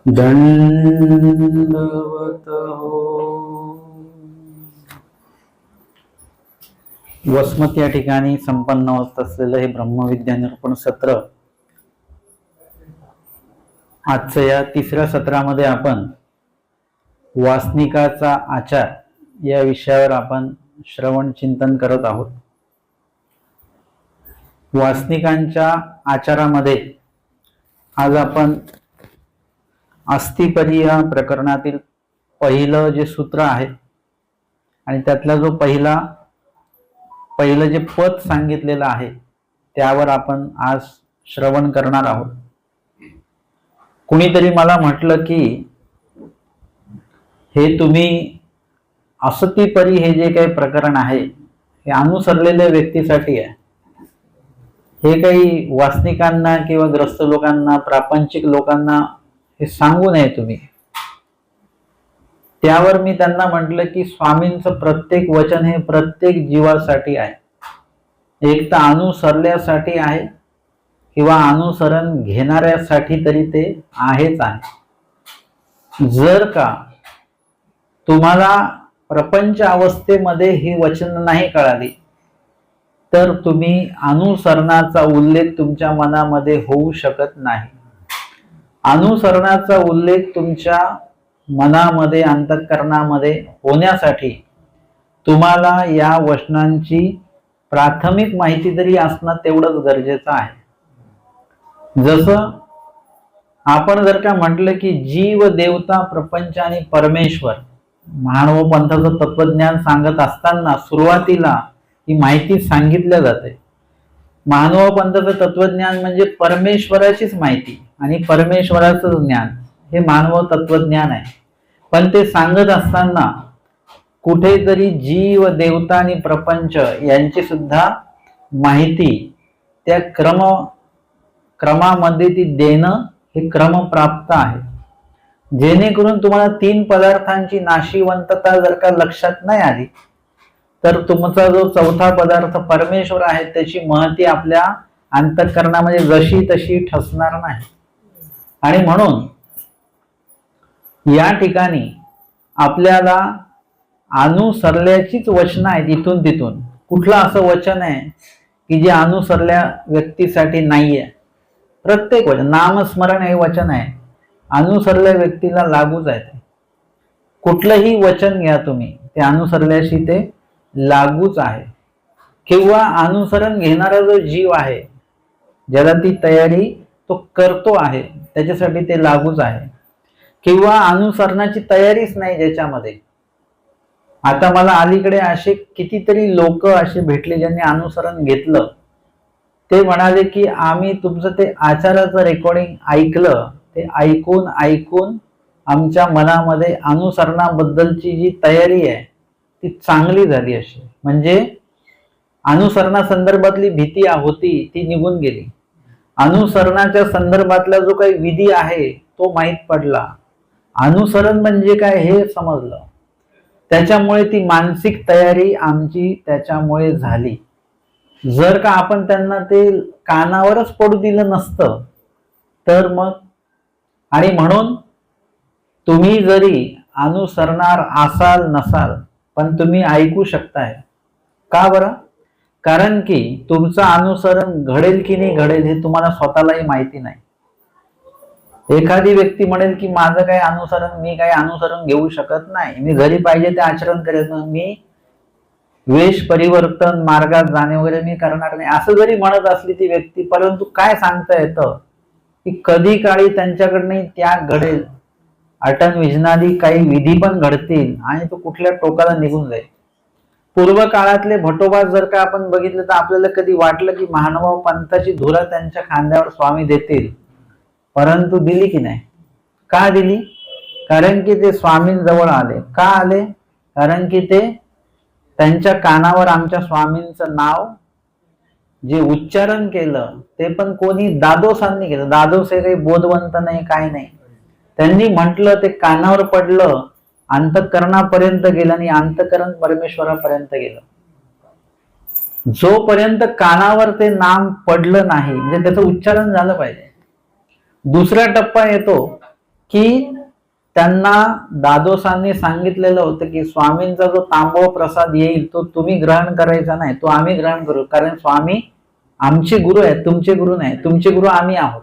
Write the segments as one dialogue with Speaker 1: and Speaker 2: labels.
Speaker 1: दंडवत हो. वसमत या ठिकाणी संपन्न होत असलेलं हे ब्रह्मविद्या निरूपण सत्र, आजच्या या तिसऱ्या सत्रामध्ये आपण वासनिकाचा आचार या विषयावर आपण श्रवण चिंतन करत आहोत. वासनिकांच्या आचारामध्ये आज आपण अस्थिपरी या प्रकरणातील पहिलं जे सूत्र आहे आणि त्यातला जो पहिलं जे पद सांगितलेलं आहे त्यावर आपण आज श्रवण करणार आहोत. कुणीतरी मला म्हटलं की हे तुम्ही असतीपरी हे जे काही प्रकरण आहे हे अनुसरलेल्या व्यक्तीसाठी आहे, हे काही वासनिकांना किंवा ग्रस्त लोकांना, प्रापंचिक लोकांना हे सांगू नये तुम्ही. त्यावर मी त्यांना म्हटलं की स्वामींचं प्रत्येक वचन हे प्रत्येक जीवासाठी आहे, एक तर अनुसरल्यासाठी आहे किंवा अनुसरण घेणाऱ्यासाठी तरी ते आहेच आहे. जर का तुम्हाला प्रपंच अवस्थेमध्ये ही वचन नाही कळाली तर तुम्ही अनुसरणाचा उल्लेख तुमच्या मनामध्ये होऊ शकत नाही. अनुसरणाचा उल्लेख तुमच्या मनामध्ये, अंतःकरणामध्ये होण्यासाठी तुम्हाला या वचनांची प्राथमिक माहिती तरी असणं तेवढंच गरजेचं आहे. जसं आपण जर का म्हटलं की जीव, देवता, प्रपंच आणि परमेश्वर, मानव पंथाचं तत्वज्ञान सांगत असताना सुरुवातीला ही माहिती सांगितल्या जाते. मानव पंथाचं तत्वज्ञान म्हणजे परमेश्वराचीच माहिती आणि परमेश्वराचं ज्ञान हे मानव तत्वज्ञान आहे. पण ते सांगत असताना कुठेतरी जीव, देवता आणि प्रपंच यांची सुद्धा माहिती त्या क्रमामध्ये ती देणं हे क्रमप्राप्त आहे. जेणेकरून तुम्हाला तीन पदार्थांची नाशिवंतता जर का लक्षात नाही आली तर तुमचा जो चौथा पदार्थ परमेश्वर आहे त्याची महती आपल्या अंतःकरणामध्ये जशी तशी ठसणार नाही. आणि म्हणून या ठिकाणी आपल्याला अनुसरल्याचीच वचनं आहेत. इथून तिथून कुठलं असं वचन आहे की जे अनुसरल्या व्यक्तीसाठी नाहीये? प्रत्येक वचन, नामस्मरण हे वचन आहे, अनुसरल्या व्यक्तीला लागूच आहे. कुठलंही वचन घ्या तुम्ही, ते अनुसरल्याशी ते लागूच आहे. किंवा अनुसरण घेणारा जो जीव आहे, ज्याला ती तयारी तो करतो आहे, त्याच्यासाठी ते लागूच आहे. किंवा अनुसरणाची तयारीच नाही ज्याच्यामध्ये. आता मला अलीकडे असे कितीतरी लोक असे भेटले ज्यांनी अनुसरण घेतलं. ते म्हणाले की आम्ही तुमचं ते आचाराचं रेकॉर्डिंग ऐकलं, ते ऐकून आमच्या मनामध्ये अनुसरणाबद्दलची जी तयारी आहे ती चांगली झाली. अशी म्हणजे अनुसरणासंदर्भातली भीती होती ती निघून गेली. अनुसरणाच्या संदर्भातला जो काही विधी आहे तो माहीत पडला. अनुसरण म्हणजे काय हे समजलं. त्याच्यामुळे ती मानसिक तयारी आमची त्याच्यामुळे झाली. जर का आपण त्यांना ते कानावरच पडू दिलं नसतं तर मग, आणि म्हणून तुम्ही जरी अनुसरणार असाल नसाल पण तुम्ही ऐकू शकताय. का बरं? कारण की तुमचं अनुसरण घडेल की नाही घडेल हे तुम्हाला स्वतःलाही माहिती नाही. एखादी व्यक्ती म्हणेल की माझं काही अनुसरण, मी काही अनुसरण घेऊ शकत नाही, मी घरी पाहिजे ते आचरण करेल, मी वेश परिवर्तन, मार्गात जाणे वगैरे मी करणार नाही, असं जरी म्हणत असली ती व्यक्ती, परंतु काय सांगता येतं की कधी काळी त्यांच्याकडनं त्याग घडेल, अटन विजनादी काही विधी पण घडतील आणि तो कुठल्या टोकाला निघून जाईल. पूर्व काळातले भटोबा जर का आपण बघितलं तर आपल्याला कधी वाटलं की महानुभाव पंथाची धुरा त्यांच्या खांद्यावर स्वामी देतील, परंतु दिली की नाही? का दिली? कारण की ते स्वामींजवळ आले. का आले? कारण की ते त्यांच्या कानावर आमच्या स्वामींचं नाव जे उच्चारण केलं ते पण कोणी दादोसांनी केलं. दादोस हे काही बोधवंत नाही, काय नाही. त्यांनी म्हटलं, ते कानावर पडलं, अंतःकरणापर्यंत गेलं आणि अंतःकरण परमेश्वरापर्यंत गेलं. जोपर्यंत कानावर ते नाम पडलं नाही म्हणजे त्याचं उच्चारण झालं पाहिजे. दुसरा टप्पा येतो की त्यांना दादोसांनी सांगितलेलं होतं की स्वामींचा जो तांबव प्रसाद येईल तो तुम्ही ग्रहण करायचा नाही, तो आम्ही ग्रहण करू, कारण स्वामी आमचे गुरु आहेत, तुमचे गुरु नाही, तुमचे गुरु आम्ही आहोत.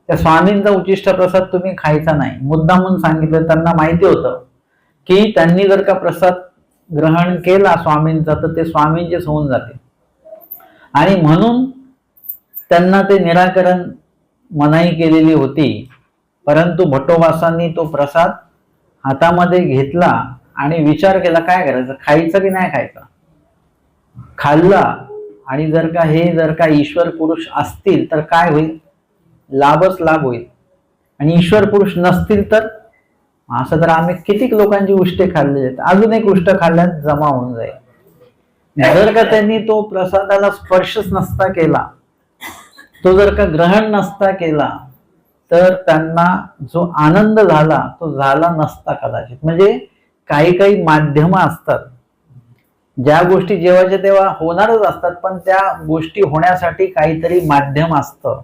Speaker 1: त्या स्वामींचा उचिष्ट प्रसाद तुम्ही खायचा नाही, मुद्दामून सांगितलं. त्यांना माहिती होतं की त्यांनी जर का प्रसाद ग्रहण केला स्वामींचा तर ते स्वामींचेच होऊन जाते, आणि म्हणून त्यांना ते निराकरण मनाई केलेली होती. परंतु भट्टोबासांनी तो प्रसाद हातामध्ये घेतला आणि विचार केला काय करायचं, खायचं की नाही खायचं. खाल्ला, आणि जर का ईश्वर पुरुष असतील तर काय होईल, लाभच लाभ होईल, आणि ईश्वर पुरुष नसतील तर असं तर आम्ही कितीक लोकांची उष्टे खाल्ले आहेत, अजून एक उष्ट खाल्ल्यात जमा होऊन जाईल. जर का त्यांनी तो प्रसादाला स्पर्शच नसता केला, तो जर का ग्रहण नसता केला, तर त्यांना जो आनंद झाला तो झाला नसता कदाचित. म्हणजे काही काही माध्यम असतात, ज्या गोष्टी जेव्हाच्या तेव्हा होणारच असतात, पण त्या गोष्टी होण्यासाठी काहीतरी माध्यम असतं,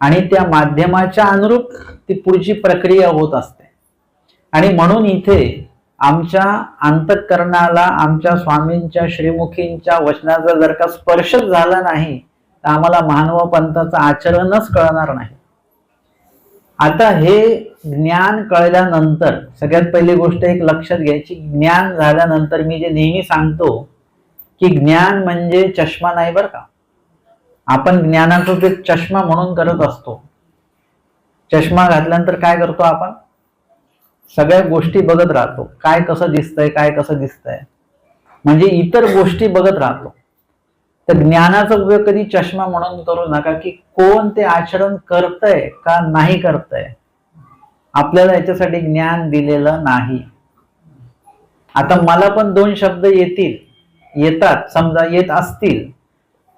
Speaker 1: आणि त्या माध्यमाच्या अनुरूप ती पुढची प्रक्रिया होत असते. आणि म्हणून इथे आमच्या अंतःकरणाला आमच्या स्वामींच्या श्रीमुखींच्या वचनाचा जर का स्पर्शच झाला नाही तर आम्हाला मानव पंथाचं आचरणच कळणार नाही. आता हे ज्ञान कळल्यानंतर सगळ्यात पहिली गोष्ट एक लक्षात घ्यायची, ज्ञान झाल्यानंतर मी जे नेहमी सांगतो की ज्ञान म्हणजे चष्मा नाही बरं का. आपण ज्ञानाचा ते चष्मा म्हणून करत असतो. चष्मा घातल्यानंतर काय करतो आपण, सगळ्या गोष्टी बघत राहतो, काय कसं दिसतंय काय कसं दिसतंय, म्हणजे इतर गोष्टी बघत राहतो. तर ज्ञानाचा उपयोग कधी चष्मा म्हणून करू नका की कोण ते आचरण करतंय का नाही करतंय. आपल्याला याच्यासाठी ज्ञान दिलेलं नाही. आता मला पण दोन शब्द येतात, समजा येत असतील,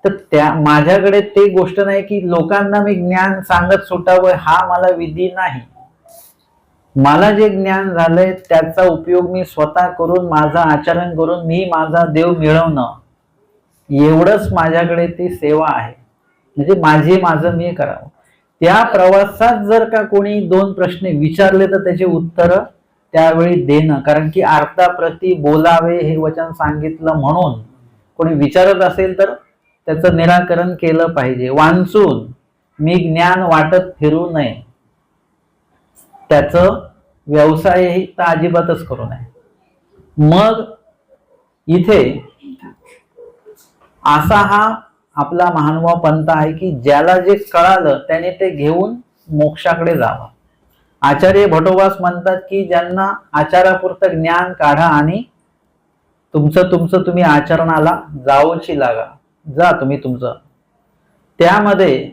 Speaker 1: तर त्या माझ्याकडे ते गोष्ट नाही की लोकांना मी ज्ञान सांगत सुटावं, हा मला विधी नाही. मला जे ज्ञान झालंय त्याचा उपयोग मी स्वतः करून, माझं आचरण करून मी माझा देव मिळवणं, एवढंच माझ्याकडे ती सेवा आहे. म्हणजे माझं मी करावं. त्या प्रवासात जर का कोणी दोन प्रश्न विचारले तर त्याचे उत्तर त्यावेळी देणं, कारण की अर्थाप्रती बोलावे हे वचन सांगितलं, म्हणून कोणी विचारत असेल तर त्याचं निराकरण केलं पाहिजे. वांचून मी ज्ञान वाटत फिरू नये, त्याचं व्यवसायही तर अजिबातच करू नये. मग इथे असा हा आपला महानुभाव पंथ आहे की ज्याला जे कळालं त्याने ते घेऊन मोक्षाकडे जावं. आचार्य भटोबास म्हणतात की ज्यांना आचारापुरतं ज्ञान काढा आणि तुमचं तुम्ही आचरणाला जाऊची लागा, जा तुम्ही तुमचं. त्यामध्ये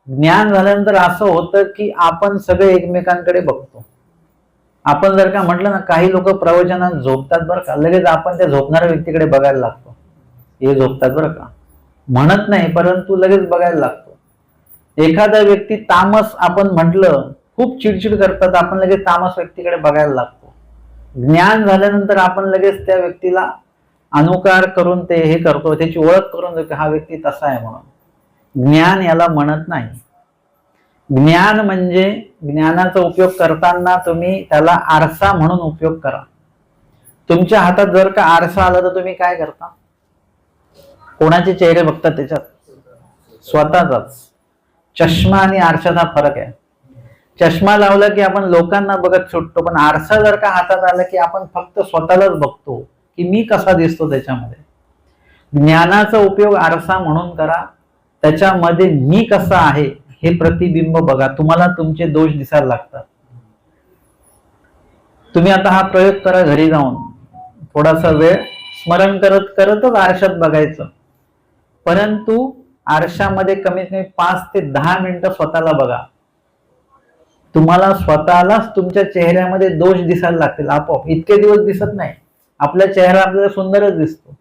Speaker 1: ज्ञान झाल्यानंतर असं होतं की आपण सगळे एकमेकांकडे बघतो. आपण जर का म्हटलं ना, काही लोक प्रवचनात झोपतात बरं का, लगेच आपण त्या झोपणाऱ्या व्यक्तीकडे बघायला लागतो. हे झोपतात बरं का म्हणत नाही, परंतु लगेच बघायला लागतो. एखादा व्यक्ती तामस आपण म्हटलं, खूप चिडचिड करतात, आपण लगेच तामस व्यक्तीकडे बघायला लागतो. ज्ञान झाल्यानंतर आपण लगेच त्या व्यक्तीला अनुकार करून ते हे करतो, त्याची ओळख करून देतो, हा व्यक्ती तसा आहे म्हणून. ज्ञान याला म्हणत नाही. ज्ञान म्हणजे ज्ञानाचा उपयोग करताना तुम्ही त्याला आरसा म्हणून उपयोग करा. तुमच्या हातात जर का आरसा आला तर तुम्ही काय करता, कोणाचे चेहरे बघता त्याच्यात, स्वतःचाच. चष्मा आणि आरशात हा फरक आहे. चष्मा लावला की आपण लोकांना बघत सुटतो, पण आरसा जर का हातात आला की आपण फक्त स्वतःलाच बघतो की मी कसा दिसतो त्याच्यामध्ये. ज्ञानाचा उपयोग आरसा म्हणून करा, त्याच्यामध्ये मी कसा आहे हे प्रतिबिंब बघा. तुम्हाला तुमचे दोष दिसायला लागतात. तुम्ही आता हा प्रयोग करा घरी जाऊन, थोडासा वेळ स्मरण करत करतच आरशात बघायचं. परंतु आरशामध्ये कमीत कमी 5 ते 10 मिनिटं स्वतःला बघा. तुम्हाला स्वतःलाच तुमच्या चेहऱ्यामध्ये दोष दिसायला लागतील आपोआप. इतके दिवस दिसत नाही, आपला चेहरा आपल्याला सुंदरच दिसतो,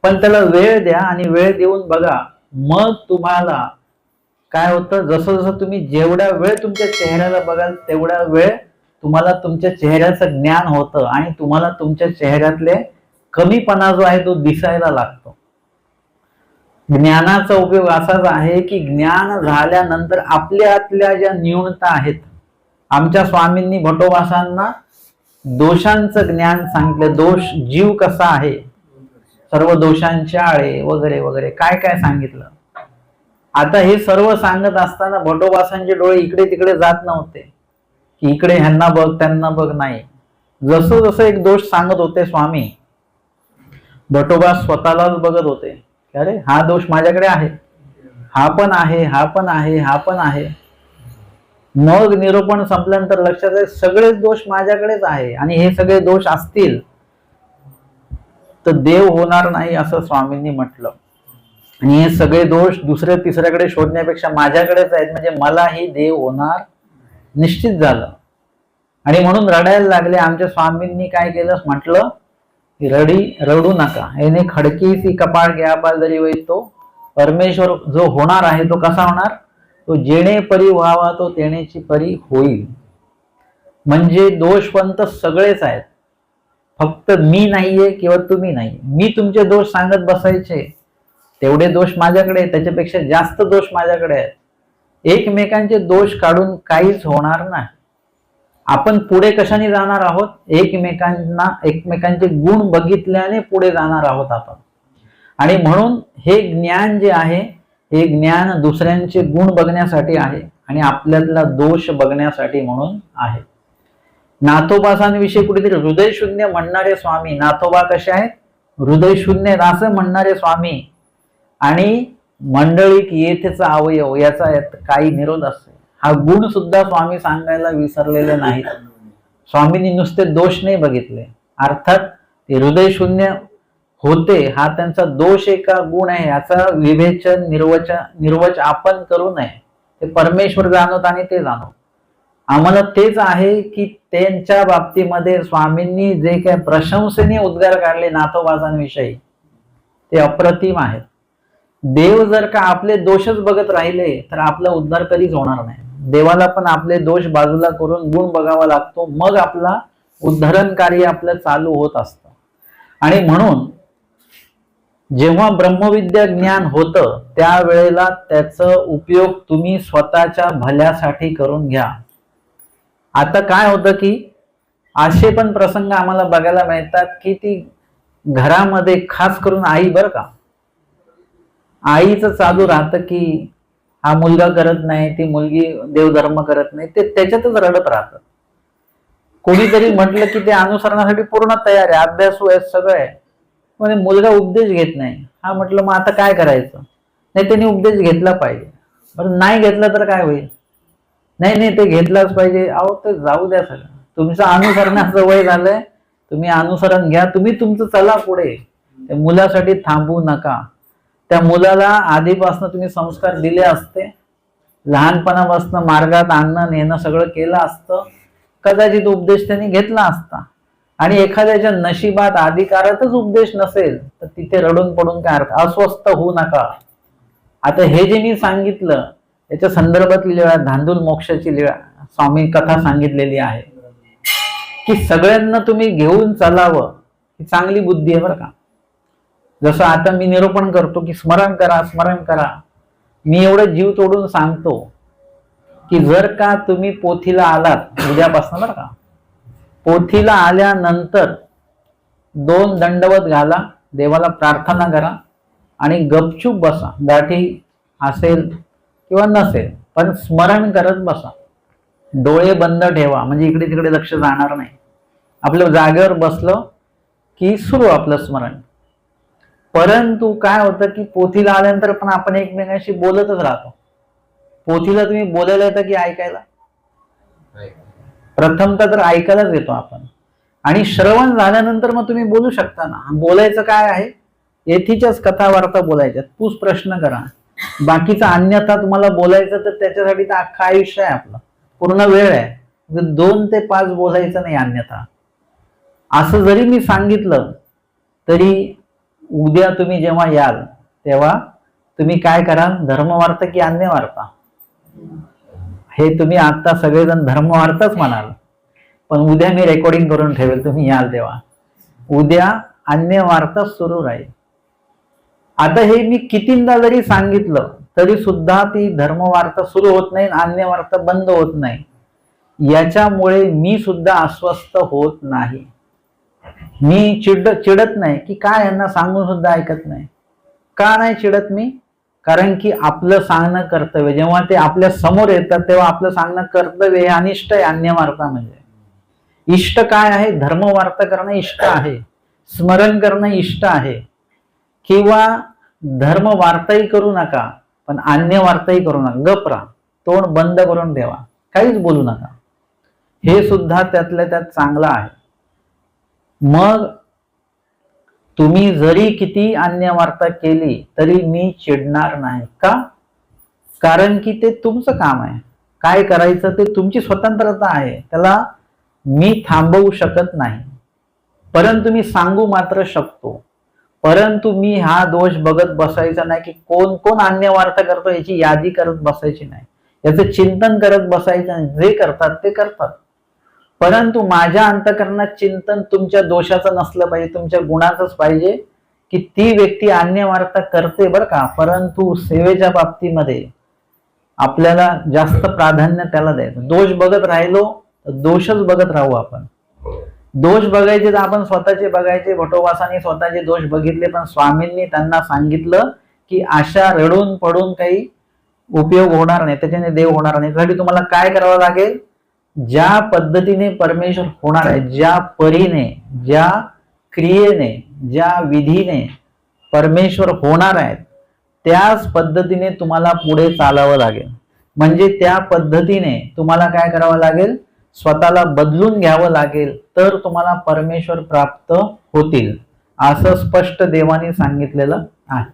Speaker 1: पण त्याला वेळ द्या आणि वेळ देऊन बघा. मग तुम्हाला काय होतं, जसं जसं तुम्ही जेवढा वेळ तुमच्या चेहऱ्याला बघाल तेवढा वेळ तुम्हाला तुमच्या चेहऱ्याचं ज्ञान होतं आणि तुम्हाला तुमच्या चेहऱ्यातले कमीपणा जो आहे तो दिसायला लागतो. ज्ञानाचा उपयोग असाच आहे की ज्ञान झाल्यानंतर आपल्यातल्या ज्या न्यूनता आहेत, आमच्या स्वामींनी भटोबासांना दोषांचं ज्ञान सांगितलं, दोष जीव कसा आहे, सर्व दोषांचे आळे वगैरे वगैरे काय काय सांगितलं. आता हे सर्व सांगत असताना भटोबासांचे डोळे इकडे तिकडे जात नव्हते की इकडे ह्यांना बघ त्यांना बघ, नाही. जसं जसं एक दोष सांगत होते स्वामी, भटोबा स्वतःलाच बघत होते, अरे हा दोष माझ्याकडे आहे, हा पण आहे, हा पण आहे, हा पण आहे. मग निरूपण संपल्यानंतर लक्षात आहे सगळेच दोष माझ्याकडेच आहे, आणि हे सगळे दोष असतील तर देव होणार नाही असं स्वामींनी म्हटलं. आणि हे सगळे दोष दुसऱ्या तिसऱ्याकडे शोधण्यापेक्षा माझ्याकडेच आहेत, म्हणजे मलाही देव होणार निश्चित झालं. आणि म्हणून रडायला लागले. आमच्या स्वामींनी काय केलं, म्हटलं रडू नका, याने खडकी सी कपाळ घ्या पालदरी वै, तो परमेश्वर जो होणार आहे तो कसा होणार, तो जेणे परी व्हावा तो तेणेची परी होईल. म्हणजे दोषवंत सगळेच आहेत, फक्त मी नाहीये किंवा तुम्ही नाही. मी तुमचे दोष सांगत बसायचे, तेवढे दोष माझ्याकडे, त्याच्यापेक्षा जास्त दोष माझ्याकडे आहेत. एकमेकांचे दोष काढून काहीच होणार नाही. आपण पुढे कशाने जाणार आहोत, एकमेकांचे गुण बघितल्याने पुढे जाणार आहोत आपण. आणि म्हणून हे ज्ञान जे आहे, हे ज्ञान दुसऱ्यांचे गुण बघण्यासाठी आहे आणि आपल्यातला दोष बघण्यासाठी म्हणून आहे. नाथोबासांविषयी कुठेतरी हृदय शून्य म्हणणारे स्वामी, नाथोबा कसे आहेत, हृदय शून्य असं म्हणणारे स्वामी. आणि मंडळीक येथेचा अवयव, याचा काही निरोध असतो. हा गुण सुद्धा स्वामी सांगायला विसरलेले नाहीत. स्वामींनी नुसते दोष नाही बघितले, अर्थात ते हृदय शून्य होते हा त्यांचा दोष आहे का गुण आहे याचा विवेचन निर्वच आपण करू नये. ते परमेश्वर जाणवत आणि ते जाणवत. आम्हाला तेच आहे की त्यांच्या बाबतीमध्ये स्वामींनी जे काही प्रशंसनीय उद्गार काढले नाथोबासांविषयी ते अप्रतिम आहेत. देव जर का आपले दोषच बघत राहिले तर आपला उद्धार कधीच होणार नाही. देवाला पण आपले दोष बाजूला करून गुण बघावा लागतो, मग आपला उद्धरण कार्य आपलं चालू होत असतं. आणि म्हणून जेव्हा ब्रह्मविद्या ज्ञान होतं त्यावेळेला त्याचा उपयोग तुम्ही स्वतःच्या भल्यासाठी करून घ्या. आता काय होतं की असे पण प्रसंग आम्हाला बघायला मिळतात की ती घरामध्ये खास करून आई, बरं का, आईचं चालू राहतं की हा मुलगा करत नाही, ती मुलगी देवधर्म करत नाही, ते त्याच्यातच रडत राहतं. कोणीतरी म्हटलं की ते अनुसरणासाठी पूर्ण तयार आहे, अभ्यासू आहे, सगळं आहे, म्हणजे मुलगा उपदेश घेत नाही. हा म्हटलं मग आता काय करायचं, नाही त्यांनी उपदेश घेतला पाहिजे. बरं नाही घेतला तर काय होईल, नाही ते घेतलाच पाहिजे. अहो ते जाऊ द्या, सगळं तुमचं अनुसरणाचं वय झालंय, तुम्ही अनुसरण घ्या, तुम्ही तुमचं चला पुढे, त्या मुलासाठी थांबू नका. त्या मुलाला आधीपासून तुम्ही संस्कार दिले असते, लहानपणापासून मार्गात आणणं नेणं सगळं केलं असतं, कदाचित उपदेश त्यांनी घेतला असता. आणि एखाद्याच्या नशिबात अधिकारातच उपदेश नसेल तर तिथे रडून पडून काय अर्थ, अस्वस्थ होऊ नका. आता हे जे मी सांगितलं याच्या संदर्भातली लीळा, धांदूल मोक्षाची लीळा, स्वामी कथा सांगितलेली आहे की सगळ्यांना तुम्ही घेऊन चालावं, ही चांगली बुद्धी आहे, बरं का. जसं आता मी निरूपण करतो की स्मरण करा स्मरण करा, मी एवढं जीव तोडून सांगतो की जर का तुम्ही पोथीला आलात उद्यापासून, बरं का, पोथीला आल्यानंतर 2 दंडवत घाला, देवाला प्रार्थना करा आणि गपचूप बसा. गाठी असेल किंवा नसेल पण स्मरण करत बसा. डोळे बंद ठेवा, म्हणजे इकडे तिकडे लक्ष जाणार नाही. आपल्या जागेवर बसलं की सुरू आपलं स्मरण. परंतु काय होतं की पोथीला आल्यानंतर पण आपण एकमेकांशी बोलतच राहतो. पोथीला तुम्ही बोलायला येतं की ऐकायला? प्रथमतः तर ऐकायलाच येतो आपण. आणि श्रवण झाल्यानंतर मग तुम्ही बोलू शकता ना. बोलायचं काय आहे, येथीच्याच कथा वार्ता बोलायच्या, तूच प्रश्न करा. बाकीचा अन्यथा तुम्हाला बोलायचं तर त्याच्यासाठी तर अख्खं आयुष्य आहे आपलं, पूर्ण वेळ आहे. 2 ते 5 बोलायचं नाही अन्यथा. असं जरी मी सांगितलं तरी उद्या तुम्ही जेव्हा याल तेव्हा तुम्ही काय कराल, धर्मवार्ता की अन्यवार्ता, हे तुम्ही आता सगळेजण धर्मवार्ताच म्हणाल, पण उद्या मी रेकॉर्डिंग करून ठेवेल, तुम्ही याल तेव्हा उद्या अन्यवार्ता सुरू राहील. आता हे मी कितींदा जरी सांगितलं तरी सुद्धा ती धर्मवार्ता सुरू होत नाही, अन्यवार्ता बंद होत नाही. याच्यामुळे मी सुद्धा अस्वस्थ होत नाही. मी चिडत नाही की काय यांना सांगून सुद्धा ऐकत नाही. का नाही चिडत मी? कारण की आपलं सांगणं कर्तव्य, जेव्हा ते आपल्या समोर येतात तेव्हा आपलं सांगणं कर्तव्य हे अनिष्ट आहे. अन्य वार्ता म्हणजे इष्ट काय आहे? धर्म वार्ता करणं इष्ट आहे, स्मरण करणं इष्ट आहे. किंवा धर्म वार्ताही करू नका पण अन्य वार्ताही करू नका. गप राहा, तोंड बंद करून ठेवा, काहीच बोलू नका. हे सुद्धा त्यातल्या त्यात चांगलं आहे. मग तुम्ही जरी किती अन्य वार्ता केली तरी मी चिडणार नाही. का? कारण की ते तुमचं काम आहे. काय करायचं ते तुमची स्वतंत्रता आहे, त्याला मी थांबवू शकत नाही. परंतु मी सांगू मात्र शकतो. परंतु मी हा दोष बघत बसायचा नाही की कोण कोण अन्य वार्ता करतो याची यादी करत बसायची नाही, याचं चिंतन करत बसायचं नाही. जे करतात ते करतात, परंतु माझ्या अंतःकरणात चिंतन तुमच्या दोषाचं नसलं पाहिजे, तुमच्या गुणाचंच पाहिजे की ती व्यक्ती अन्य वार्ता करते बरं का, परंतु सेवेच्या बाबतीमध्ये आपल्याला जास्त प्राधान्य त्याला द्यायचं. दोष बघत राहिलो तर दोषच बघत राहू आपण. दोष बघायचे तर आपण स्वतःचे बघायचे. भटोबासांनी स्वतःचे दोष बघितले, पण स्वामींनी त्यांना सांगितलं की अशा रडून पडून काही उपयोग होणार नाही, त्याच्याने देव होणार नाही. त्यासाठी तुम्हाला काय करावं लागेल? ज्या पद्धतीने परमेश्वर होणार आहे, ज्या परीने, ज्या क्रियेने, ज्या विधीने परमेश्वर होणार आहेत त्याच पद्धतीने तुम्हाला पुढे चालावं लागेल. म्हणजे त्या पद्धतीने तुम्हाला काय करावं लागेल? स्वतःला बदलून घ्यावं लागेल, तर तुम्हाला परमेश्वर प्राप्त होतील, असं स्पष्ट देवाने सांगितलेलं आहे.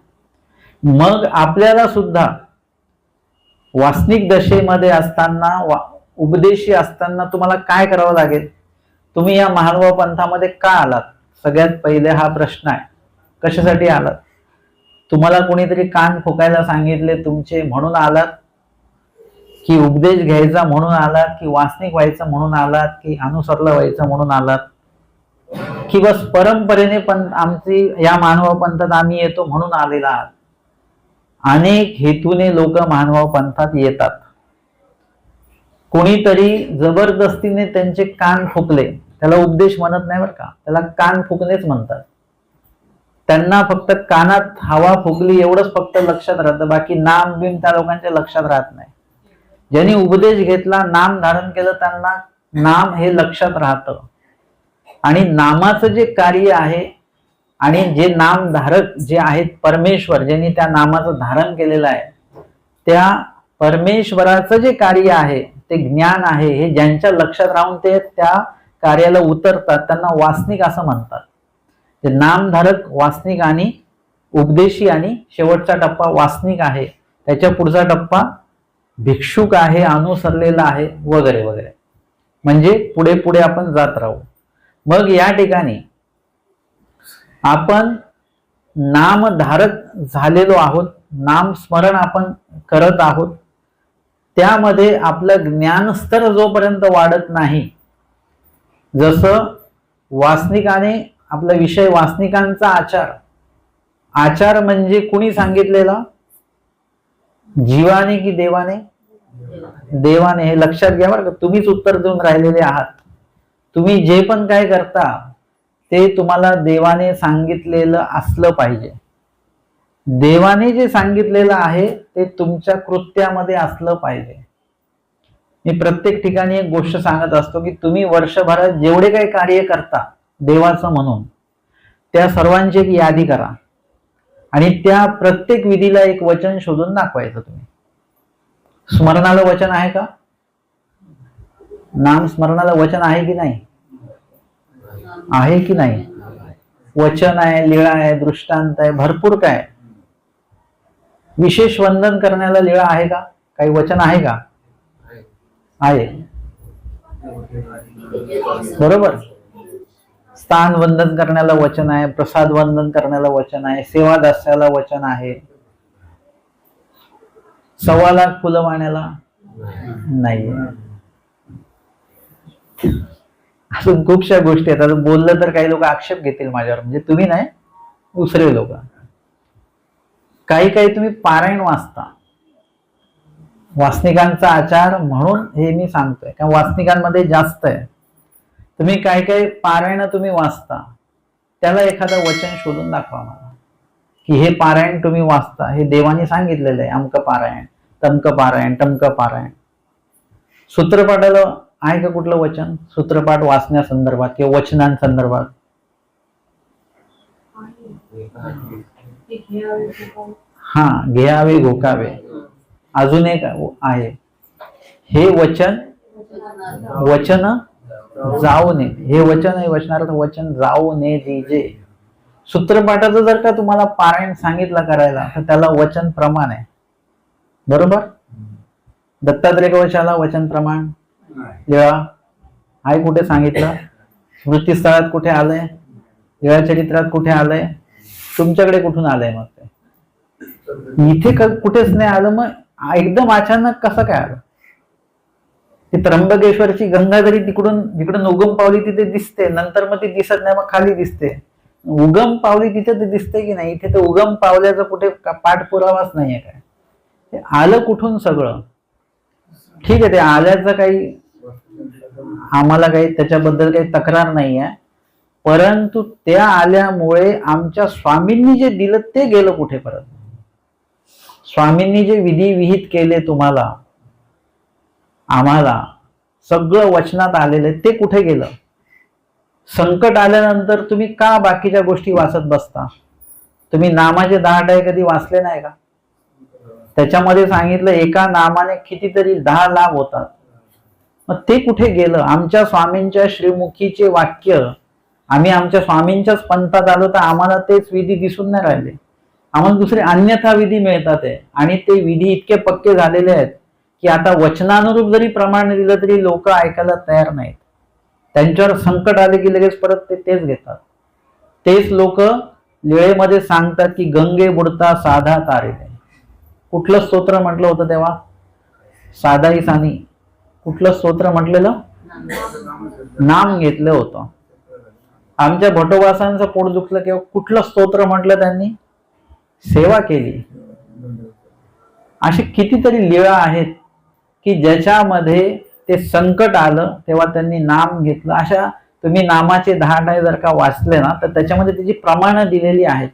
Speaker 1: मग आपल्याला सुद्धा वासनिक दशेमध्ये असताना, उपदेशी असताना तुम्हाला काय करावं लागेल? तुम्ही या महानुभाव पंथामध्ये का आलात? सगळ्यात पहिले हा प्रश्न आहे. कशासाठी आलात? तुम्हाला कोणीतरी कान फुकायला सांगितले तुमचे म्हणून आलात, की उपदेश घ्यायचा म्हणून आलात, की वासनिक व्हायचं म्हणून आलात, की अनुसरला व्हायचं म्हणून आलात, की बस परंपरेने पण आमची या महानुभाव पंथात आम्ही येतो म्हणून आलेला आहात? अनेक हेतूने लोक महानुभाव पंथात येतात. कोणीतरी जबरदस्तीने त्यांचे कान फुकले, त्याला उपदेश म्हणत नाही बरं का, त्याला कान फुकणेच म्हणतात. त्यांना फक्त कानात हवा फुकली एवढंच फक्त लक्षात राहतं, बाकी नाम बिम त्या लोकांच्या लक्षात राहत नाही. ज्यांनी उपदेश घेतला, नाम धारण केलं, त्यांना नाम हे लक्षात राहतं. आणि नामाचं जे कार्य आहे आणि जे नामधारक जे आहेत परमेश्वर, ज्यांनी त्या नामाचं धारण केलेलं आहे, त्या परमेश्वराचं जे कार्य आहे ते ज्ञान आहे, हे ज्यांच्या लक्षात राहून ते त्या कार्याला उतरतात त्यांना वासनिक असं म्हणतात. ते नामधारक वासनिक आणि उपदेशी, आणि शेवटचा टप्पा वासनिक आहे, त्याच्या पुढचा टप्पा भिक्षुक आहे, अनुसरलेला आहे, वगैरे वगैरे. म्हणजे पुढे पुढे आपण जात राहू. मग या ठिकाणी आपण नामधारक झालेलो आहोत, नाम स्मरण आपण करत आहोत. त्यामध्ये आपलं ज्ञानस्तर जोपर्यंत वाढत नाही, जसं वासनिकाने आपला विषय वासनिकांचा आचार, आचार म्हणजे कुणी सांगितलेला? जीवाने की देवाने? देवाने. हे लक्षात घ्या बरं का, तुम्हीच उत्तर देऊन राहिलेले आहात. तुम्ही जे पण काय करता ते तुम्हाला देवाने सांगितलेलं असलं पाहिजे. देवाने जे सांगितलेलं आहे ते तुमच्या कृत्यामध्ये असलं पाहिजे. मी प्रत्येक ठिकाणी एक गोष्ट सांगत असतो की तुम्ही वर्षभरात जेवढे काही कार्य करता देवाचं म्हणून, त्या सर्वांची एक यादी करा आणि त्या प्रत्येक विधीला एक वचन शोधून दाखवायचं. तुम्ही स्मरणाला वचन आहे का? नाम स्मरणाला वचन आहे की नाही? आहे की नाही? वचन आहे, लीळा आहे, दृष्टांत आहे, भरपूर काय. विशेष वंदन करण्याला लीळा आहे का? काही वचन आहे का? आहे, बरोबर. स्थान वंदन करण्याला वचन आहे, प्रसाद वंदन करण्याला वचन आहे, सेवा दास्याला वचन आहे. 1.25 लाख फुलं वाहण्याला नाही. अजून खूपशा गोष्टी आहेत. आता बोललं तर काही लोक आक्षेप घेतील माझ्यावर, म्हणजे तुम्ही नाही, दुसरे लोक. काही काही तुम्ही पारायण वाचता, वासनिकांचा आचार म्हणून हे मी सांगतोय, कारण वासनिकांमध्ये जास्त आहे. तुम्ही काय काय पारायण तुम्ही वाचता, त्याला एखादं वचन शोधून दाखवा मला की हे पारायण तुम्ही वाचता, हे देवाने सांगितलेलं आहे, अमक पारायण, तमक पारायण, टमक पारायण. सूत्रपाठाला आहे का कुठलं वचन सूत्रपाठ वाचण्यासंदर्भात किंवा वचनांसंदर्भात? हा, घ्यावे घोकावे. अजून एक आहे, हे वचन वचन जाऊ नये. हे वचन आहे, वचनार्थ वचन जाऊ नये दीजे. सूत्रपाठाचं जर का तुम्हाला पारायण सांगितलं करायला तर त्याला वचन प्रमाण आहे, बरोबर? दत्तात्रय कवचाला वचन प्रमाण लिळा आहे, कुठे सांगितलं? स्मृतीस्थळात कुठे आलंय? लिळा चरित्रात कुठे आलंय? तुमच्याकडे कुठून आलंय? मग ते इथे कुठेच नाही आलं, मग एकदम अचानक कसं काय आलं? ती त्र्यंबकेश्वरची गंगा जरी जिकडून उगम पावली तिथे दिसते, नंतर मग ती दिसत नाही, मग खाली दिसते. उगम पावली तिथे ते दिसते की नाही? इथे तर उगम पावल्याचा कुठे पाठपुरावाच नाहीये. काय ते आलं कुठून सगळं? ठीक आहे, ते आल्याचं काही आम्हाला काही त्याच्याबद्दल काही तक्रार नाही आहे, परंतु त्या आल्यामुळे आमच्या स्वामींनी जे दिलं ते गेलं कुठे? परत स्वामींनी जे विधी विहित केले तुम्हाला, आम्हाला सगळं वचनात आलेलं ते कुठे गेलं? संकट आल्यानंतर तुम्ही का बाकीच्या गोष्टी वाचत बसता? तुम्ही नामाचे 10 अध्याय कधी वाचले नाही का? त्याच्यामध्ये सांगितलं एका नामाने कितीतरी 10 लाभ होतात. मग ते कुठे गेलं? आमच्या स्वामींच्या श्रीमुखीचे वाक्य, आम्ही आमच्या स्वामींच्याच पंथात आलो तर आम्हाला तेच विधी दिसून नाही राहिले, आम्हाला दुसरे अन्यथा विधी मिळतात आहे. आणि ते विधी इतके पक्के झालेले आहेत की आता वचनानुरूप जरी प्रमाण दिलं तरी लोक ऐकायला तयार नाहीत. त्यांच्यावर संकट आले की लगेच परत तेच घेतात. तेच लोक लिळेमध्ये सांगतात की गंगे बुडता साधा तारे. कुठलं स्तोत्र म्हटलं होतं तेव्हा? साधाई सानी. कुठलं स्तोत्र म्हटलेलं? नाम घेतलं होतं. आमच्या भटोबासांचं पोट दुखलं किंवा कुठलं स्तोत्र म्हटलं त्यांनी? सेवा केली. अशी कितीतरी लीळा आहेत की ज्याच्यामध्ये ते संकट आलं तेव्हा त्यांनी नाम घेतलं. अशा तुम्ही नामाचे 10 अध्याय जर का वाचले ना तर त्याच्यामध्ये त्याची प्रमाणं दिलेली आहेत.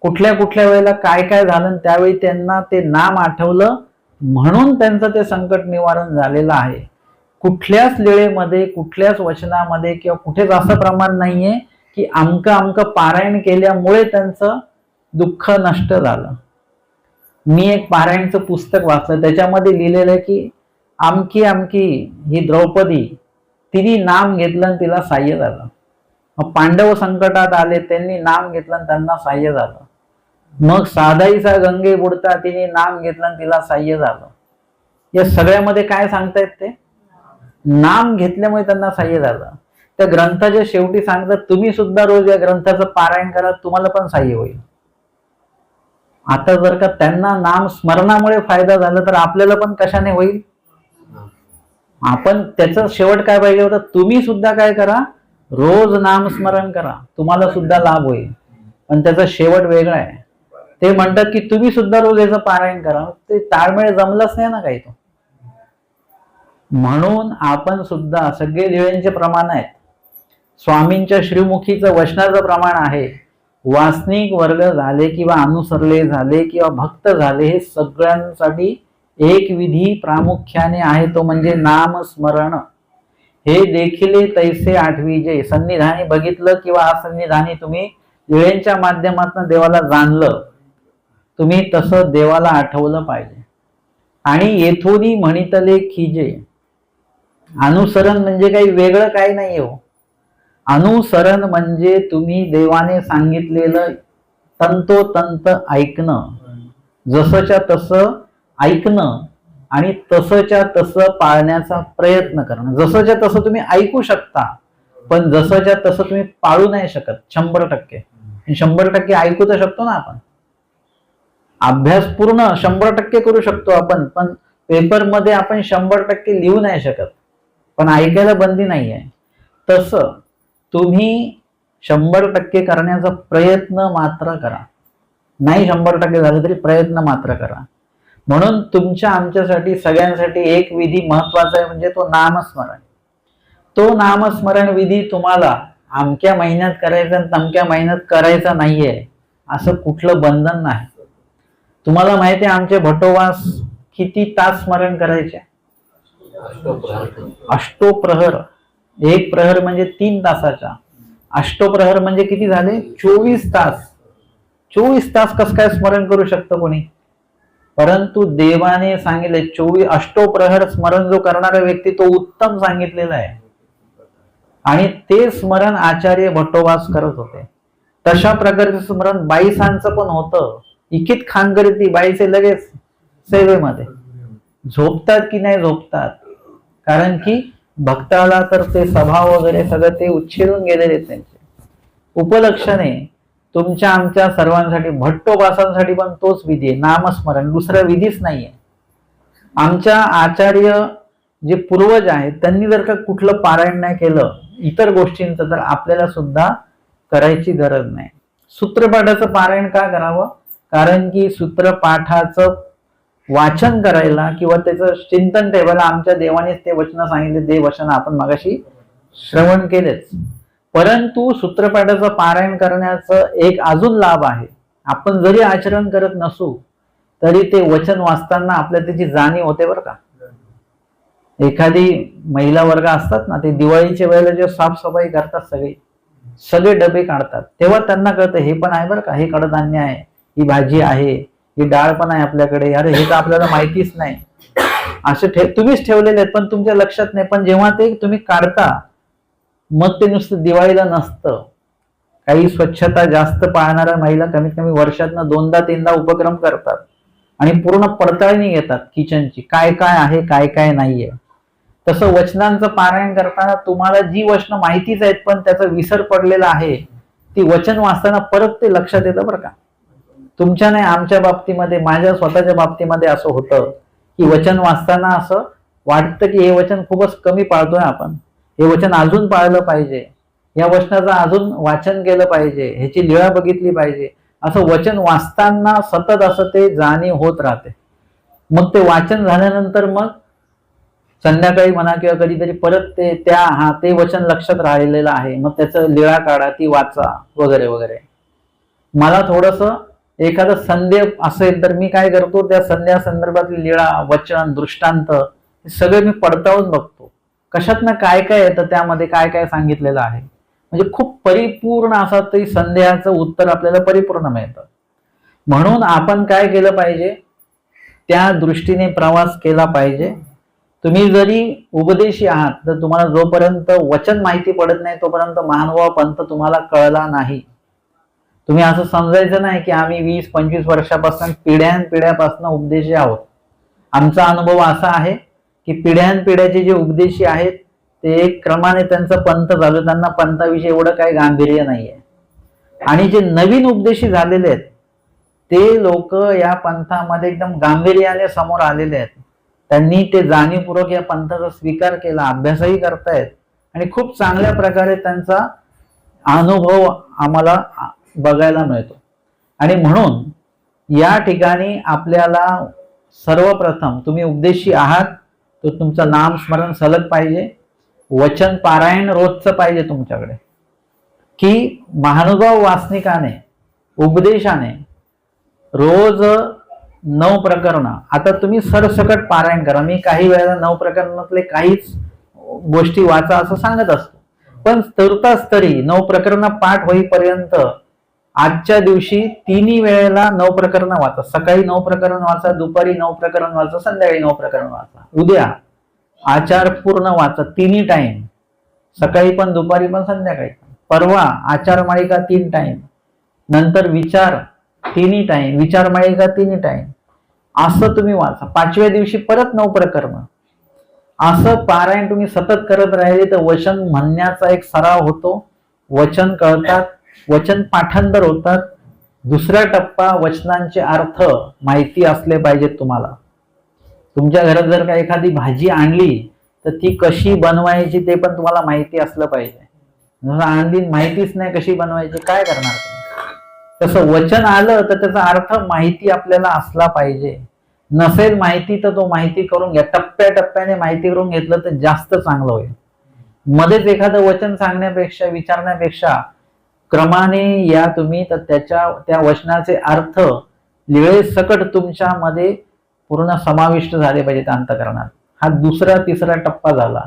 Speaker 1: कुठल्या कुठल्या वेळेला काय काय झालं त्यावेळी त्यांना ते नाम आठवलं म्हणून त्यांचं ते संकट निवारण झालेलं आहे. कुठल्याच लीळेमध्ये, कुठल्याच वचनामध्ये किंवा कुठेच असं प्रमाण नाहीये की अमकं पारायण केल्यामुळे त्यांचं दुःख नष्ट झालं. मी एक पारायणचं पुस्तक वाचलं, त्याच्यामध्ये लिहिलेलं आहे की आमकी ही द्रौपदी तिने नाम घेतलं आणि तिला साह्य झालं. मग पांडव संकटात आले, त्यांनी नाम घेतलं आणि त्यांना साह्य झालं. मग साधाईचा गंगे बुडता तिने नाम घेतलं आणि तिला साह्य झालं. या सगळ्यामध्ये काय सांगतायत? ते नाम घेतल्यामुळे त्यांना साह्य झालं. त्या ग्रंथाच्या शेवटी सांगतात तुम्ही सुद्धा रोज या ग्रंथाचं पारायण करा, तुम्हाला पण साह्य होईल. आता जर का त्यांना नाम स्मरणामुळे फायदा झाला तर आपल्याला पण कशाने होईल? आपण त्याचा शेवट काय पाहिजे होता? तुम्ही सुद्धा काय करा, रोज नामस्मरण करा, तुम्हाला सुद्धा लाभ होईल. पण त्याचा शेवट वेगळा आहे. ते म्हणतात की तुम्ही सुद्धा रोज याचं पारायण करा. ते ताळमेळ जमलंच नाही ना काही. तो म्हणून आपण सुद्धा सगळे लिळ्यांचे प्रमाण आहेत, स्वामींच्या श्रीमुखीचं वचनाचं प्रमाण आहे. वासनिक वर्ग झाले किंवा अनुसरले झाले किंवा भक्त झाले, हे सगळ्यांसाठी एक विधी प्रामुख्याने आहे, तो म्हणजे नामस्मरण. हे देखील तैसे आठवीजे. सन्निधानी बघितलं किंवा असन्निधानी तुम्ही लिळ्यांच्या माध्यमातून देवाला जाणलं, तुम्ही तसं देवाला आठवलं पाहिजे. आणि येथोनी म्हणितले खिजे. अनुसरण म्हणजे काही वेगळं काही नाही हो. अनुसरण म्हणजे तुम्ही देवाने सांगितलेलं तंतोतंत ऐकणं, जसंच्या तसं ऐकणं आणि तसंच्या तसं पाळण्याचा प्रयत्न करणं. जसंच्या तसं तुम्ही ऐकू शकता, पण जसंच्या तसं तुम्ही पाळू नाही शकत 100%. 100% ऐकू तर शकतो ना आपण, अभ्यास पूर्ण 100% करू शकतो आपण, पण पेपरमध्ये आपण 100% लिहू नाही शकत, पण ऐकायला बंदी नाही आहे. तसं तुम्ही 100% करण्याचा प्रयत्न मात्र करा. नाही 100% झालं तरी प्रयत्न मात्र करा. म्हणून तुमच्या आमच्यासाठी सगळ्यांसाठी एक विधी महत्वाचा आहे, म्हणजे तो नामस्मरण. तो नामस्मरण विधी तुम्हाला अमक्या महिन्यात करायचा आणि तमक्या महिन्यात करायचा नाहीये असं कुठलं बंधन नाही. तुम्हाला माहिती आहे आमचे भटोवास किती तास स्मरण करायचे? अष्टोप्रहर. एक प्रहर म्हणजे 3 तासाचा, अष्टोप्रहर म्हणजे किती झाले? 24 तास. 24 तास कसं काय स्मरण करू शकतं कोणी? परंतु देवाने सांगितले 24 अष्टोप्रहर स्मरण जो करणारा व्यक्ती तो उत्तम सांगितलेला आहे. आणि ते स्मरण आचार्य भट्टोबास करत होते. तशा प्रकारचे स्मरण बाईसांचं पण होतं. इकित खानगरती बाईचे लगेच सेवेमध्ये झोपतात की नाही झोपतात, कारण की भक्ताला तर ते स्वभाव वगैरे सगळं ते उच्छेदून गेलेले त्यांचे. उपलक्षणे तुमच्या आमच्या सर्वांसाठी भट्टोबासांसाठी पण तोच विधी आहे, नामस्मरण. दुसरा विधीच नाहीये. आमच्या आचार्य जे पूर्वज आहेत त्यांनी जर का कुठलं पारायण नाही केलं इतर गोष्टींचं तर आपल्याला सुद्धा करायची गरज नाही. सूत्रपाठाचं पारायण का करावं? कारण की सूत्रपाठाचं वाचन करायला किंवा त्याचं चिंतन ठेवायला आमच्या देवानेच ते वचन सांगितले. ते वचन आपण मगाशी श्रवण केलेच. परंतु सूत्रपाठाचं पारायण करण्याचं एक अजून लाभ आहे. आपण जरी आचरण करत नसू तरी ते वचन वाचताना आपल्याला त्याची जाणीव होते बरं का. एखादी महिला वर्ग असतात ना, ते दिवाळीच्या वेळेला जे साफसफाई करतात सगळे डबे काढतात, तेव्हा त्यांना कळतं हे पण आहे बरं का, हे कडधान्य आहे, ही भाजी आहे, ही डाळ पण आहे आपल्याकडे, अरे हे तर आपल्याला माहितीच नाही. असे तुम्हीच ठेवलेले आहेत पण तुमच्या लक्षात नाही. पण जेव्हा ते तुम्ही काढता मग ते नुसतं दिवाळीला नसतं. काही स्वच्छता जास्त पाळणाऱ्या महिला कमीत कमी वर्षातनं 2दा-3दा उपक्रम करतात आणि पूर्ण पडताळणी घेतात किचनची, काय काय आहे काय काय नाहीये. तसं वचनांचं पारायण करताना तुम्हाला जी वचनं माहितीच आहेत पण त्याचा विसर पडलेला आहे, ती वचन वाचताना परत ते लक्षात येतं बरं का. तुमच्या नाही आमच्या बाबतीमध्ये, माझ्या स्वतःच्या बाबतीमध्ये असं होतं की वचन वाचताना असं वाटतं की हे वचन खूपच कमी पाळतोय आपण, हे वचन अजून पाळलं पाहिजे, या वचनाचं अजून वाचन केलं पाहिजे, ह्याची लीळा बघितली पाहिजे. असं वचन वाचताना सतत असं ते जाणीव होत राहते. मग ते वाचन झाल्यानंतर मग संध्याकाळी म्हणा किंवा कधीतरी परत ते वचन लक्षात राहिलेलं आहे, मग त्याचं लीळा काढा, ती वाचा वगैरे वगैरे. मला थोडस एखादं संदेह असेल तर मी काय करतो, त्या संदेहा संदर्भातली लीळा, वचन, दृष्टांत हे सगळे मी पडताळून बघतो. कशातनं काय काय येतं, त्यामध्ये काय काय सांगितलेलं आहे. म्हणजे खूप परिपूर्ण असं ते संदेहाचं उत्तर आपल्याला परिपूर्ण मिळतं. म्हणून आपण काय केलं पाहिजे, त्या दृष्टीने प्रवास केला पाहिजे. तुम्ही जरी उपदेशी आहात तर तुम्हाला जोपर्यंत वचन माहिती पडत नाही तोपर्यंत महानुभाव पंथ तुम्हाला कळला नाही. तुम्ही असं समजायचं नाही की आम्ही 20-25 वर्षापासून पिढ्यानपिढ्यापासून उपदेशी आहोत. आमचा अनुभव असा आहे की पिढ्यानपिढ्याचे जे उपदेशी आहेत ते एक क्रमाने त्यांचा पंथ चालू, त्यांना पंथाविषयी एवढं काही गांभीर्य नाहीये. आणि जे नवीन उपदेशी झालेले आहेत ते लोक या पंथामध्ये एकदम गांभीर्याने समोर आलेले आहेत. त्यांनी ते जाणीवपूर्वक या पंथाचा स्वीकार केला, अभ्यासही करतायत आणि खूप चांगल्या प्रकारे त्यांचा अनुभव आम्हाला बघायला मिळतो. आणि म्हणून या ठिकाणी आपल्याला सर्वप्रथम तुम्ही उपदेशी आहात तर तुमचं नामस्मरण सलग पाहिजे, वचन पारायण रोजचं पाहिजे तुमच्याकडे, की महानुभाव वासनिकाने उपदेशाने रोज 9 प्रकरण. आता तुम्ही सरसकट पारायण करा. मी काही वेळेला 9 प्रकरणातले काहीच गोष्टी वाचा असं सांगत असतो, पण तुर्तास तरी 9 प्रकरण पाठ होईपर्यंत आजच्या दिवशी 3 वेळेला 9 प्रकरण वाचा. सकाळी 9 प्रकरण वाचा, दुपारी 9 प्रकरण वाचा, संध्याकाळी 9 प्रकरण वाचा. उद्या आचार पूर्ण वाचा 3 टाइम, सकाळी पण दुपारी पण संध्याकाळी पण. परवा आचार माळिका 3 टाइम, नंतर विचार 3 टाइम, विचार माळिका 3 टाइम. असं तुम्ही वाचा. 5व्या दिवशी परत 9 प्रकरण. असं पारायण तुम्ही सतत करत राहिले तर वचन म्हणण्याचा एक सराव होतो, वचन कळतात, वचन पाठांतर होतात. दुसरा टप्पा, वचनांचे अर्थ माहिती असले पाहिजेत तुम्हाला. तुमच्या घरात जर का एखादी भाजी आणली तर ती कशी बनवायची ते पण तुम्हाला माहिती असलं पाहिजे. आणली माहितीच नाही कशी बनवायची, काय करणार तुम्ही? तसं वचन आलं तर त्याचा अर्थ माहिती आपल्याला असला पाहिजे. नसेल माहिती तर तो माहिती करून घ्या. टप्प्याटप्प्याने माहिती करून घेतलं तर जास्त चांगलं होईल. मध्येच एखादं वचन सांगण्यापेक्षा, विचारण्यापेक्षा क्रमाने या तुम्ही, तर त्या वचनाचे अर्थ लिळे सकट तुमच्यामध्ये पूर्ण समाविष्ट झाले पाहिजेत अंतःकरणात. हा दुसरा तिसरा टप्पा झाला.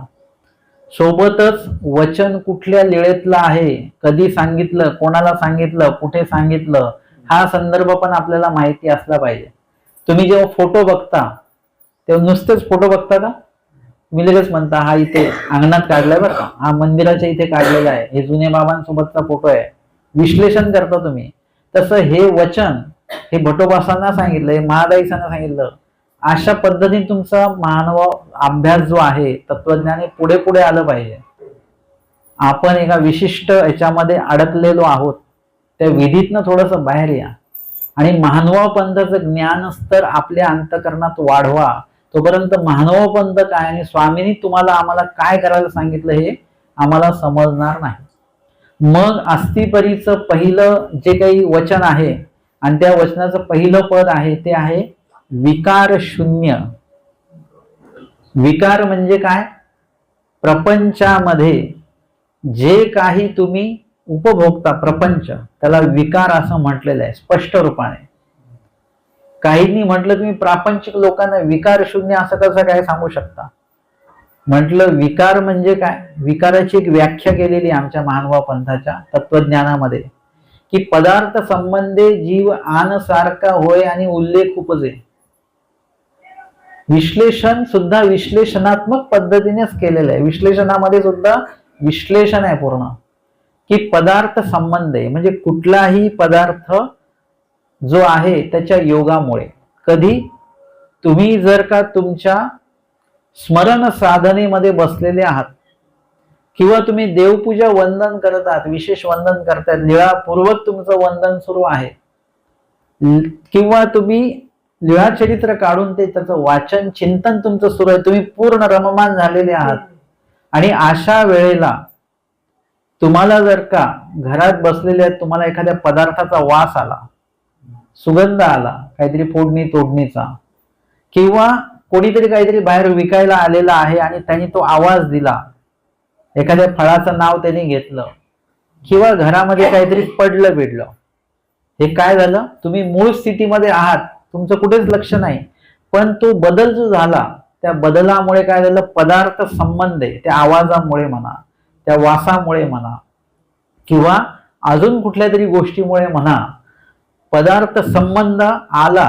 Speaker 1: सोबतच वचन कुठल्या लिळेतलं आहे, कधी सांगितलं, कोणाला सांगितलं, कुठे सांगितलं, हा संदर्भ पण आपल्याला माहिती असला पाहिजे. तुम्ही जेव्हा फोटो बघता तेव्हा नुसतेच फोटो बघता का? मी लगेच म्हणता हा इथे अंगणात काढलाय बरं का, हा मंदिराच्या इथे काढलेला आहे, हे जुने बाबांसोबतचा फोटो आहे, विश्लेषण करता तुम्ही. तसं हे वचन हे भटोबासांना सांगितलंय, महादाईसांना सांगितलं, अशा पद्धतीने तुमचा मानव अभ्यास जो आहे तत्वज्ञाने पुढे पुढे आलं पाहिजे. आपण एका विशिष्ट याच्यामध्ये अडकलेलो आहोत, त्या विधीतनं थोडस बाहेर या आणि महानुभाव पंथाचं ज्ञान स्तर आपल्या अंतःकरणात वाढवा. तोपर्यंत महानुभाव पंथ काय आणि स्वामींनी तुम्हाला आम्हाला काय करायला सांगितलं हे आम्हाला समजणार नाही. मग अस्थिपरीचं पहिलं जे काही वचन आहे आणि त्या वचनाचं पहिलं पद आहे ते आहे विकार शून्य. विकार म्हणजे काय? प्रपंचामध्ये जे काही तुम्ही उपभोगता प्रपंच, त्याला विकार असं म्हटलेलं आहे स्पष्ट रूपाने. काहींनी म्हटलं तुम्ही प्रापंचिक लोकांना विकार शून्य असं कसं काय सांगू शकता? म्हटलं विकार म्हणजे काय? विकाराची एक व्याख्या केलेली आमच्या महानुभाव पंथाच्या तत्वज्ञानामध्ये की पदार्थ संबंधे जीव आन सारखा होय आणि उल्लेख उपजे. विश्लेषण सुद्धा विश्लेषणात्मक पद्धतीनेच केलेलं आहे. विश्लेषणामध्ये सुद्धा विश्लेषण आहे पूर्ण की पदार्थ संबंधे म्हणजे कुठलाही पदार्थ जो आहे त्याच्या योगामुळे. कधी तुम्ही जर का तुमच्या स्मरण साधनेमध्ये बसलेले आहात किंवा तुम्ही देवपूजा वंदन करत आहात, विशेष वंदन करतायत, लीळापूर्वक तुमचं वंदन सुरू आहे, किंवा तुम्ही लीळाचरित्र काढून ते त्याचं वाचन चिंतन तुमचं सुरू आहे, तुम्ही पूर्ण रममान झालेले आहात आणि अशा वेळेला तुम्हाला जर का घरात बसलेले तुम्हाला एखाद्या पदार्थाचा वास आला, सुगंध आला, काहीतरी फोडणी तोडणीचा, किंवा कोणीतरी काहीतरी बाहेर विकायला आलेला आहे आणि त्यांनी तो आवाज दिला, एखाद्या फळाचं नाव त्यांनी घेतलं, किंवा घरामध्ये काहीतरी पडलं बिडलं, हे काय झालं? तुम्ही मूळ स्थितीमध्ये आहात, तुमचं कुठेच लक्ष नाही, पण तो बदल जो झाला त्या बदलामुळे काय झालं? पदार्थ संबंध आहे, त्या आवाजामुळे म्हणा, त्या वासामुळे म्हणा, किंवा अजून कुठल्या तरी गोष्टीमुळे म्हणा, पदार्थ संबंध आला,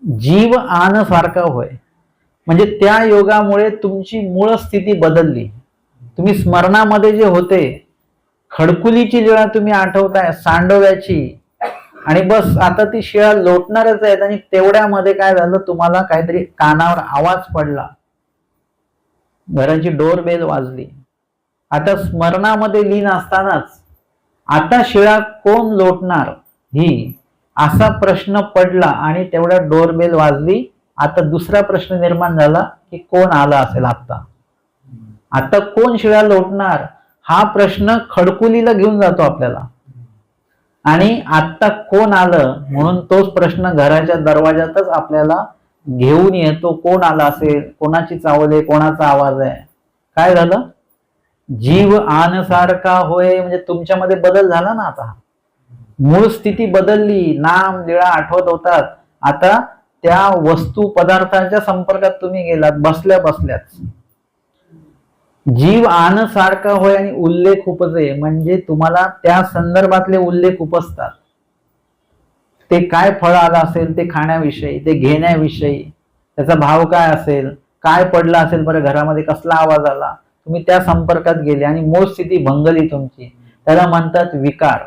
Speaker 1: जीव आन सारखा होय. म्हणजे त्या योगामुळे तुमची मूळ स्थिती बदलली. तुम्ही स्मरणामध्ये जे होते, खडकुलीची लीळा तुम्ही आठवताय, सांडव्याची, आणि बस आता ती शिळा लोटणारच आहेत आणि तेवढ्यामध्ये काय झालं? तुम्हाला काहीतरी कानावर आवाज पडला, घराची डोरबेल वाजली. आता स्मरणामध्ये लीन असतानाच आता शिळा कोण लोटणार ही असा प्रश्न पडला आणि तेवढ्या डोरबेल वाजली. आता दुसरा प्रश्न निर्माण झाला की कोण आला असेल आता कोण शिळा लोटणार? हा प्रश्न खडकुलीला घेऊन जातो आपल्याला, आणि आता कोण आलं म्हणून तोच प्रश्न घराच्या दरवाजातच आपल्याला घेऊन येतो. कोण आला असेल, कोणाची चावल आहे, कोणाचा आवाज आहे. काय झालं? जीव आन सारखा होय, म्हणजे तुमच्यामध्ये बदल झाला ना. आता मूळ स्थिती बदलली, नाम लीळा आठवत होतात, आता त्या वस्तू पदार्थांच्या संपर्कात तुम्ही गेलात बसल्या बसल्याच. जीव आन सारखा होय आणि उल्लेख उपजे, म्हणजे तुम्हाला त्या संदर्भातले उल्लेख उपजतात. ते काय फळ आलं असेल ते खाण्याविषयी, ते घेण्याविषयी, त्याचा भाव काय असेल, काय पडलं असेल बरं घरामध्ये, कसला आवाज आला, तुम्ही त्या संपर्कात गेले आणि मूळ स्थिती भंगली तुमची. त्याला म्हणतात विकार.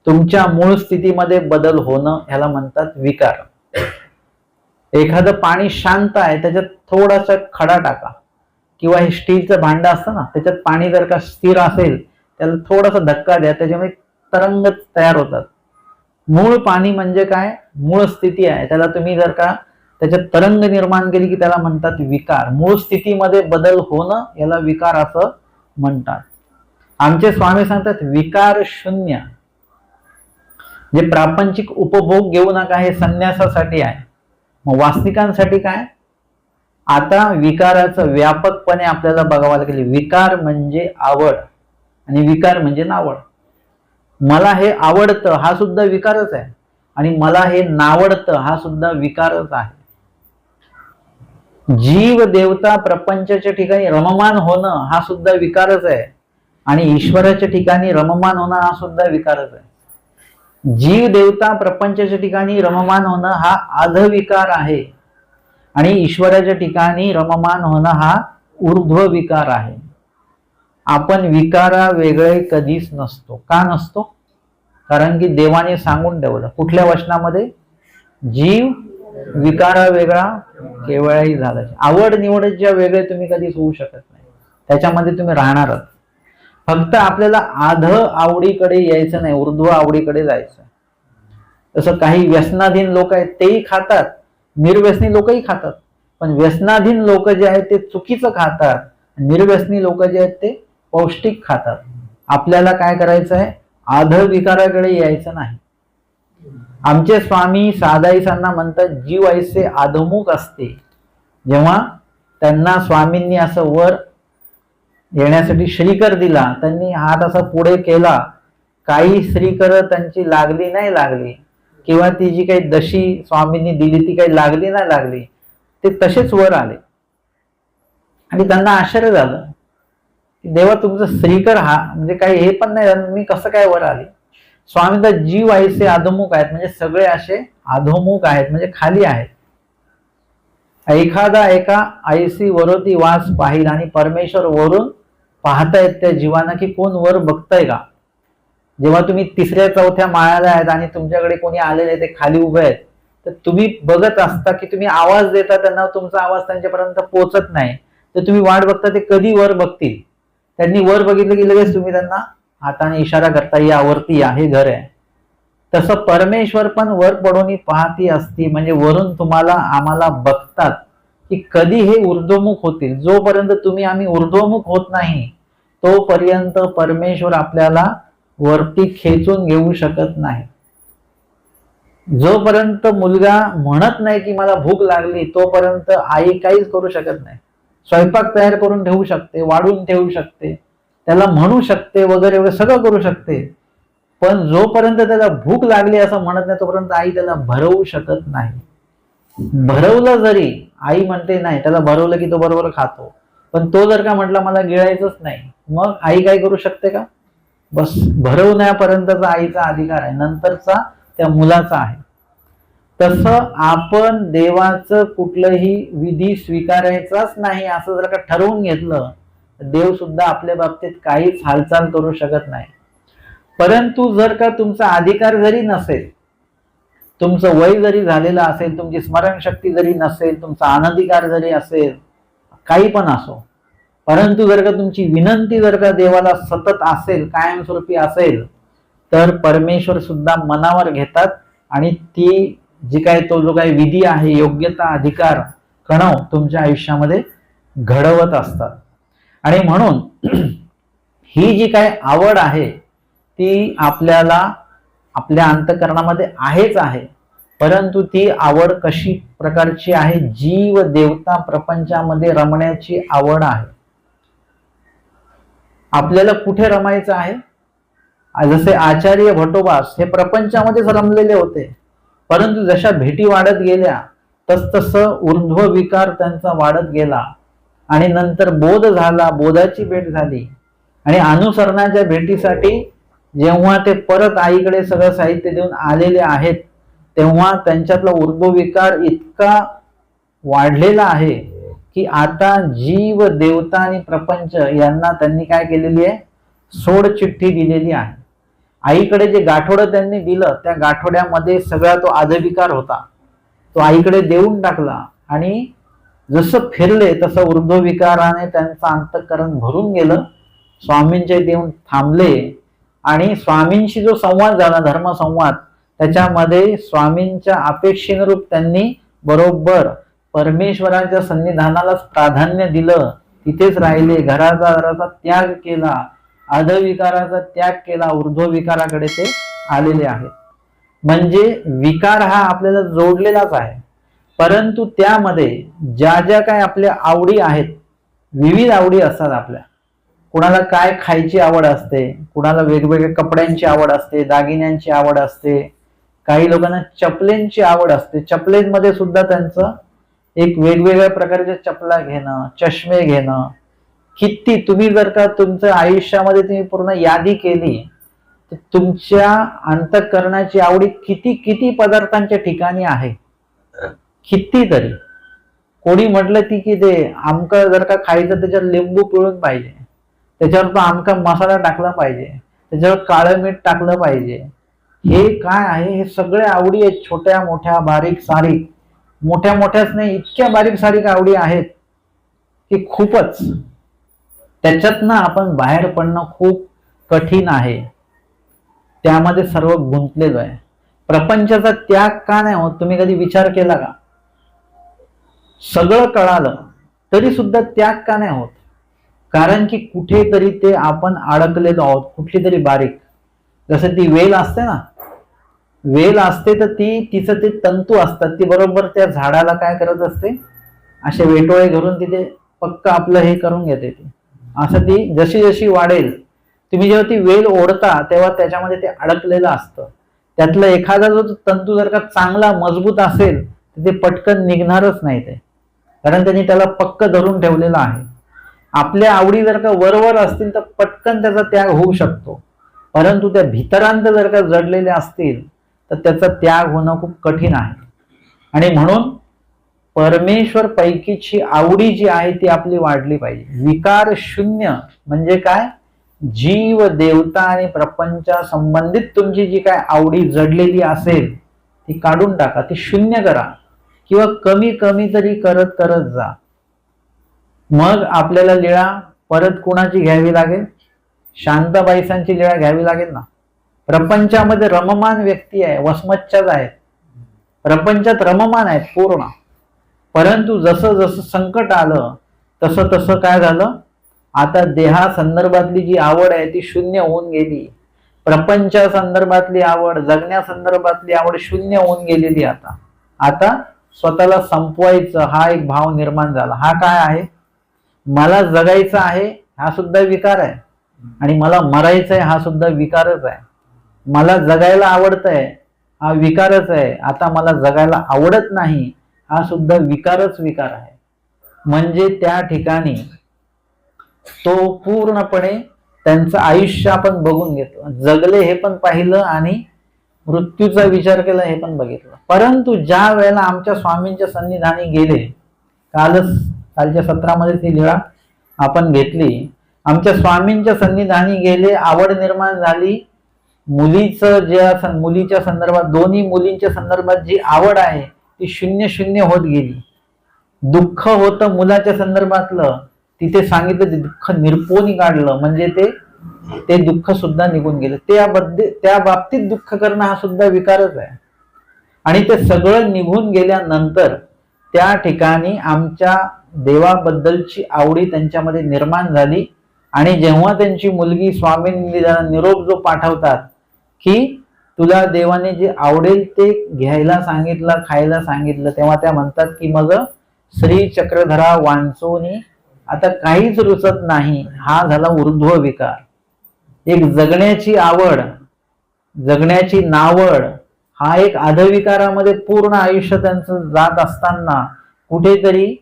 Speaker 1: तुमच्या मूळ स्थितीमध्ये बदल होणं ह्याला म्हणतात विकार. एखादं पाणी शांत आहे, त्याच्यात थोडासा खडा टाका, किंवा हे स्टीलचं भांडं असतं ना, त्याच्यात पाणी जर का स्थिर असेल त्याला थोडासा धक्का द्या, त्याच्यामुळे तरंग तयार होतात. मूळ पाणी म्हणजे काय? मूळ स्थिती आहे, त्याला तुम्ही जर का त्याच्यात तरंग निर्माण केली की त्याला म्हणतात विकार. मूळ स्थितीमध्ये बदल होणं याला विकार असं म्हणतात. आमचे स्वामी सांगतात विकार शून्य. जे प्रापंचिक उपभोग घेऊ नका, हे संन्यासासाठी आहे. मग वासनिकांसाठी काय? आता विकाराचं व्यापकपणे आपल्याला बघावं लागेल. विकार म्हणजे आवड आणि विकार म्हणजे नावड. मला हे आवडतं हा सुद्धा विकारच आहे आणि मला हे नावडतं हा सुद्धा विकारच आहे. जीव देवता प्रपंचाच्या ठिकाणी रममान होणं हा सुद्धा विकारच आहे आणि ईश्वराच्या ठिकाणी रममान होणं हा सुद्धा विकारच आहे. जीव देवता प्रपंचाच्या ठिकाणी रममान होणं हा अधविकार आहे आणि ईश्वराच्या ठिकाणी रममान होणं हा ऊर्ध्व विकार आहे. आपण विकारा वेगळे कधीच नसतो. का नसतो? कारण की देवाने सांगून ठेवलं कुठल्या वचनामध्ये? जीव विकारा वेगळा केवळही झाला. आवड निवडच्या वेगळे तुम्ही कधीच होऊ शकत नाही, त्याच्यामध्ये तुम्ही राहणारच. फक्त आपल्याला आध आवडीकडे यायचं नाही, ऊर्ध्व आवडीकडे जायचं. तसं काही व्यसनाधीन लोक आहेत तेही खातात, निर्व्यसनी लोकही खातात, पण व्यसनाधीन लोक जे आहेत ते चुकीचं खातात, निर्व्यसनी लोक जे आहेत ते पौष्टिक खातात. आपल्याला काय करायचं आहे? आध विकाराकडे यायचं नाही. आमचे स्वामी साधाईसांना म्हणतात जीव ऐसे अधोमुख असते. जेव्हा त्यांना स्वामींनी असं वर येण्यासाठी श्रीकर दिला, त्यांनी हात असा पुढे केला, काही श्रीकर त्यांची लागली नाही लागली किंवा ती जी काही दशी स्वामींनी दिली ती काही लागली नाही लागली, ते तसेच वर आले. आणि त्यांना आश्चर्य झालं की देवा तुमचं श्रीकर हा म्हणजे काही हे पण नाही, मी कसं काय वर आले? स्वामींचा जीव ऐसे अधोमुख आहेत म्हणजे सगळे असे अधोमुख आहेत म्हणजे खाली आहेत. एखादा एका ऐसी वरोती वास पाहिल आणि परमेश्वर वरून पाहतायत त्या जीवांना की कोण वर बघताय का? जेव्हा तुम्ही तिसऱ्या चौथ्या माळ्याला आहेत आणि तुमच्याकडे कोणी आलेले ते खाली उभे आहेत, तर तुम्ही बघत असता की तुम्ही आवाज देता त्यांना, तुमचा आवाज त्यांच्यापर्यंत पोहोचत नाही, तर तुम्ही वाट बघता ते कधी वर बघतील. त्यांनी वर बघितलं की लगेच तुम्ही त्यांना हाताने इशारा करता, या वरती या, हे घर आहे. तसं परमेश्वर पण वर पडून पाहती असती, म्हणजे वरून तुम्हाला आम्हाला बघतात की कधी हे ऊर्ध्वमुख होतील. जोपर्यंत तुम्ही आम्ही ऊर्ध्वमुख होत नाही तोपर्यंत परमेश्वर आपल्याला वरती खेचून घेऊ शकत नाही. जोपर्यंत मुलगा म्हणत नाही की मला भूक लागली तोपर्यंत आई काहीच करू शकत नाही. स्वयंपाक तयार करून ठेवू शकते, वाढून ठेवू शकते, त्याला म्हणू शकते वगैरे वगैरे सगळं करू शकते, पण जोपर्यंत त्याला भूक लागली असं म्हणत नाही तोपर्यंत आई त्याला भरवू शकत नाही. भरवलं जरी आई म्हणते नाही, त्याला भरवलं की तो बरोबर खातो, पण तो जर का म्हटला मला गिळायचंच नाही, मग आई काय करू शकते का? बस भरवण्यापर्यंतचा आईचा अधिकार आहे, नंतरचा त्या मुलाचा आहे. तसं आपण देवाचं कुठलंही विधी स्वीकारायचाच नाही असं जर का ठरवून घेतलं, देव सुद्धा आपल्या बाबतीत काहीच हालचाल करू शकत नाही. परंतु जर का तुमचा अधिकार जरी नसेल, तुमचं वय जरी झालेलं असेल, तुमची स्मरणशक्ती जरी नसेल, तुमचा अनधिकार जरी असेल, काही पण असो, परंतु जर का तुमची विनंती जर का देवाला सतत असेल, कायमस्वरूपी असेल, तर परमेश्वर सुद्धा मनावर घेतात आणि ती जी काय तो जो काही विधी आहे, योग्यता, अधिकार, कणव तुमच्या आयुष्यामध्ये घडवत असतात. आणि म्हणून ही जी काय आवड आहे ती आपल्याला आपल्या अंतःकरणामध्ये आहेच आहे, परंतु ती आवड कशी प्रकारची आहे? जीव देवता प्रपंचामध्ये रमण्याची आवड आहे. आपल्याला कुठे रमायचं आहे? जसे आचार्य भटोबास हे प्रपंचामध्येच रमलेले होते, परंतु जशा भेटी वाढत गेल्या तसतसं ऊर्ध्व विकार त्यांचा वाढत गेला आणि नंतर बोध झाला, बोधाची भेट झाली आणि अनुसरणाच्या भेटीसाठी जेव्हा ते परत आईकडे सगळं साहित्य देऊन आलेले आहेत, तेव्हा त्यांच्यातला ऊर्ध्व विकार इतका वाढलेला आहे की आता जीव देवता आणि प्रपंच यांना त्यांनी काय केलेली आहे? सोड चिठ्ठी दिलेली आहे. आईकडे जे गाठोडं त्यांनी दिलं त्या गाठोड्यामध्ये सगळा तो अधविकार होता, तो आईकडे देऊन टाकला आणि जसं फिरले तसं ऊर्ध्व विकाराने त्यांचं अंतःकरण भरून गेलं. स्वामींचे देऊन थांबले आणि स्वामींशी जो संवाद झाला, धर्मसंवाद, त्याच्यामध्ये स्वामींच्या अपेक्षेनुरूप त्यांनी बरोबर परमेश्वराच्या सन्निधानालाच प्राधान्य दिलं, तिथेच राहिले, घराचा त्याग केला, अधविकाराचा त्याग केला, ऊर्ध्व विकाराकडे ते आलेले आहेत. म्हणजे विकार हा आपल्याला जोडलेलाच आहे. परंतु त्यामध्ये ज्या ज्या काय आपल्या आवडी आहेत, विविध आवडी असतात आपल्या. कुणाला काय खायची आवड असते, कुणाला वेगवेगळ्या कपड्यांची आवड असते, दागिन्यांची आवड असते, काही लोकांना चपलेंची आवड असते. चपलेंमध्ये सुद्धा त्यांचं एक वेगवेगळ्या प्रकारच्या चपला घेणं, चष्मे घेणं. किती तुम्ही जर का तुमच्या आयुष्यामध्ये तुम्ही पूर्ण यादी केली तर तुमच्या अंतःकरणाची आवडी किती किती पदार्थांच्या ठिकाणी आहे, कितीतरी. कोणी म्हटलं की ते आमकं जर का खायचं त्याच्यावर लिंबू पिळून पाहिजे, त्याच्यावर तो आमका मसाला टाकला पाहिजे, त्याच्यावर काळं मीठ टाकलं पाहिजे. हे काय आहे, हे सगळे आवडी आहेत, छोट्या मोठ्या बारीक सारीक. मोठ्या मोठ्याच नाही, इतक्या बारीक सारीक आवडी आहेत की खूपच. त्याच्यातनं आपण बाहेर पडणं खूप कठीण आहे. त्यामध्ये सर्व गुंतलेलो आहे. प्रपंचाचा त्याग का नाही होत, तुम्ही कधी विचार केला का? सगळं कळालं तरी सुद्धा त्याग का नाही होत? कारण की कुठेतरी ते आपण अडकलेलो आहोत, कुठली तरी बारीक. जसं ती वेल असते ना, वेल असते तर तिचं ते तंतू असतात, ती बरोबर त्या झाडाला काय करत असते, असे वेटोळे घालून तिथे पक्क आपलं हे करून घेते. ती असं ती जशी जशी वाढेल, तुम्ही जेव्हा ती वेल ओढता तेव्हा त्याच्यामध्ये ते अडकलेलं असतं. त्यातला एखादा जो तंतू जर का चांगला मजबूत असेल तर ते पटकन निघणारच नाही ते, कारण त्यांनी त्याला पक्क धरून ठेवलेलं आहे. आपल्या आवडी जर का वरवर असतील तर पटकन त्याचा त्याग होऊ शकतो, परंतु त्या भितरांत जर का जडलेले असतील तर त्याचा त्याग होणं खूप कठीण आहे. आणि म्हणून परमेश्वर पैकीची आवडी जी आहे ती आपली वाढली पाहिजे. विकार शून्य म्हणजे काय? जीव, देवता आणि प्रपंचा संबंधित तुमची जी काय आवडी जडलेली असेल ती काढून टाका, ती शून्य करा, किंवा कमी कमी तरी करत करत जा. मग आपल्याला लीळा परत कुणाची घ्यावी लागेल? शांताबाईसांची लीळा घ्यावी लागेल ना. प्रपंचामध्ये रममान व्यक्ती आहे, वसमच्चाच आहेत, प्रपंचात रममान आहेत पूर्ण. परंतु जसं जसं संकट आलं तसं तसं काय झालं, आता देहा संदर्भातली जी आवड आहे ती शून्य होऊन गेली. प्रपंचा संदर्भातली आवड, जगण्या संदर्भातली आवड शून्य होऊन गेलेली. आता स्वतःला संपवायचं हा एक भाव निर्माण झाला. हा काय आहे? मला जगायचं आहे हा सुद्धा विकार आहे, आणि मला मरायचं आहे हा सुद्धा विकारच आहे. मला जगायला आवडतंय हा विकारच आहे, आता मला जगायला आवडत नाही हा सुद्धा विकारच विकार आहे. म्हणजे त्या ठिकाणी तो पूर्णपणे त्यांचं आयुष्य आपण बघून घेतो. जगले हे पण पाहिलं आणि मृत्यूचा विचार केला हे पण बघितलं. परंतु ज्या वेळेला आमच्या स्वामींच्या सन्निधानी गेले, कालच्या सत्रामध्ये ती लीळा आपण घेतली, आमच्या स्वामींच्या सन्निधानी गेले, आवड निर्माण झाली. मुलीच्या संदर्भात, दोन्ही मुलींच्या संदर्भात जी आवड आहे ती शून्य शून्य होत गेली. दुःख होतं मुलाच्या संदर्भातलं, तिथे सांगितलं ते दुःख निर्पोनी काढलं, म्हणजे ते दुःख सुद्धा निघून गेलं. त्या बाबतीत दुःख करणं हा सुद्धा विकारच आहे. आणि ते सगळं निघून गेल्यानंतर त्या ठिकाणी आमच्या देवाबद्दलची आवडी त्यांच्यामध्ये निर्माण झाली. आणि जेव्हा त्यांची मुलगी स्वामींनी निरोप जो पाठवतात की तुला देवाने जे आवडेल ते घ्यायला सांगितलं, खायला सांगितलं, तेव्हा त्या म्हणतात की मग श्री चक्रधरा वांचोनी आता काहीच रुचत नाही. हा झाला ऊर्ध्व विकार. एक जगण्याची आवड, जगण्याची नावड हा एक अधविकारामध्ये पूर्ण आयुष्य त्यांचं जात असताना कुठेतरी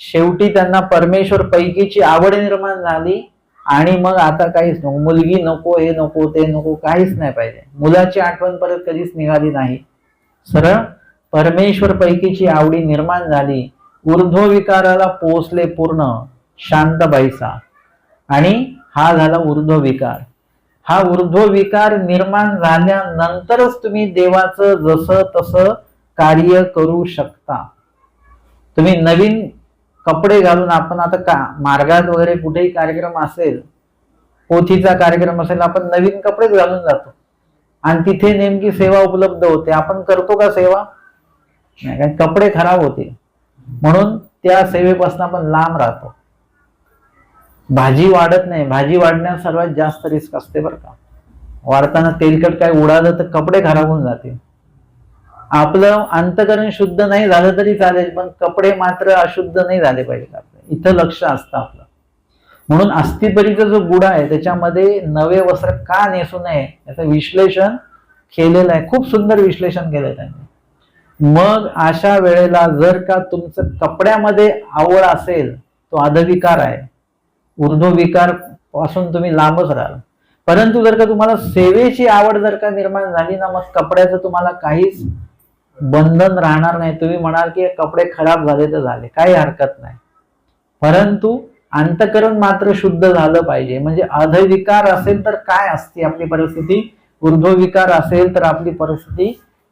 Speaker 1: शेवटी त्यांना परमेश्वर पैकीची आवड निर्माण झाली. आणि मग आता काहीच नको, मुलगी नको, हे नको, ते नको, काहीच नाही पाहिजे. मुलाची आठवण परत कधीच निघाली नाही. सरळ परमेश्वर पैकीची आवडी निर्माण झाली. ऊर्ध्व विकाराला पोहोचले पूर्ण शांताबाईसा. आणि हा झाला ऊर्ध्व विकार. हा ऊर्ध्व विकार निर्माण झाल्यानंतरच तुम्ही देवाचं जसं तसं कार्य करू शकता. तुम्ही नवीन कपडे घालून, आपण आता मार्गात वगैरे कुठेही कार्यक्रम असेल, पोथीचा कार्यक्रम असेल, आपण नवीन कपडेच घालून जातो आणि तिथे नेमकी सेवा उपलब्ध होते. आपण करतो का सेवा? नाही, कारण कपडे खराब होते म्हणून त्या सेवेपासून आपण लांब राहतो. भाजी वाढत नाही, भाजी वाढण्यास सर्वात जास्त रिस्क असते बरं का. वाढताना तेलकट काय उडालं तर कपडे खराब होऊन जातील. आपलं अंतकरण शुद्ध नाही झालं तरी चालेल, पण कपडे मात्र अशुद्ध नाही झाले पाहिजे. आपलं इथं लक्ष असतं आपलं. म्हणून अस्थिपरीचा जो गुढा आहे त्याच्यामध्ये नवे वस्त्र का नेसू नये याचं विश्लेषण केलेलं आहे. खूप सुंदर विश्लेषण केलंय त्यांनी. मग अशा वेळेला जर का तुमचं कपड्यामध्ये आवड असेल, तो अधविकार आहे. ऊर्ध्वविकार पासून तुम्ही लांबच राहाल. परंतु जर का तुम्हाला सेवेची आवड जर का निर्माण झाली ना, मग कपड्याचं तुम्हाला काहीच बंधन राहणार नाही. तुम्ही म्हणाल की कपडे खराब झाले तर झाले, काही हरकत नाही. परंतु अंतकरण मात्र शुद्ध झालं पाहिजे. म्हणजे अधविकार असेल तर काय असते आपली परिस्थिती, ऊर्ध्वविकार असेल तर आपली परिस्थिती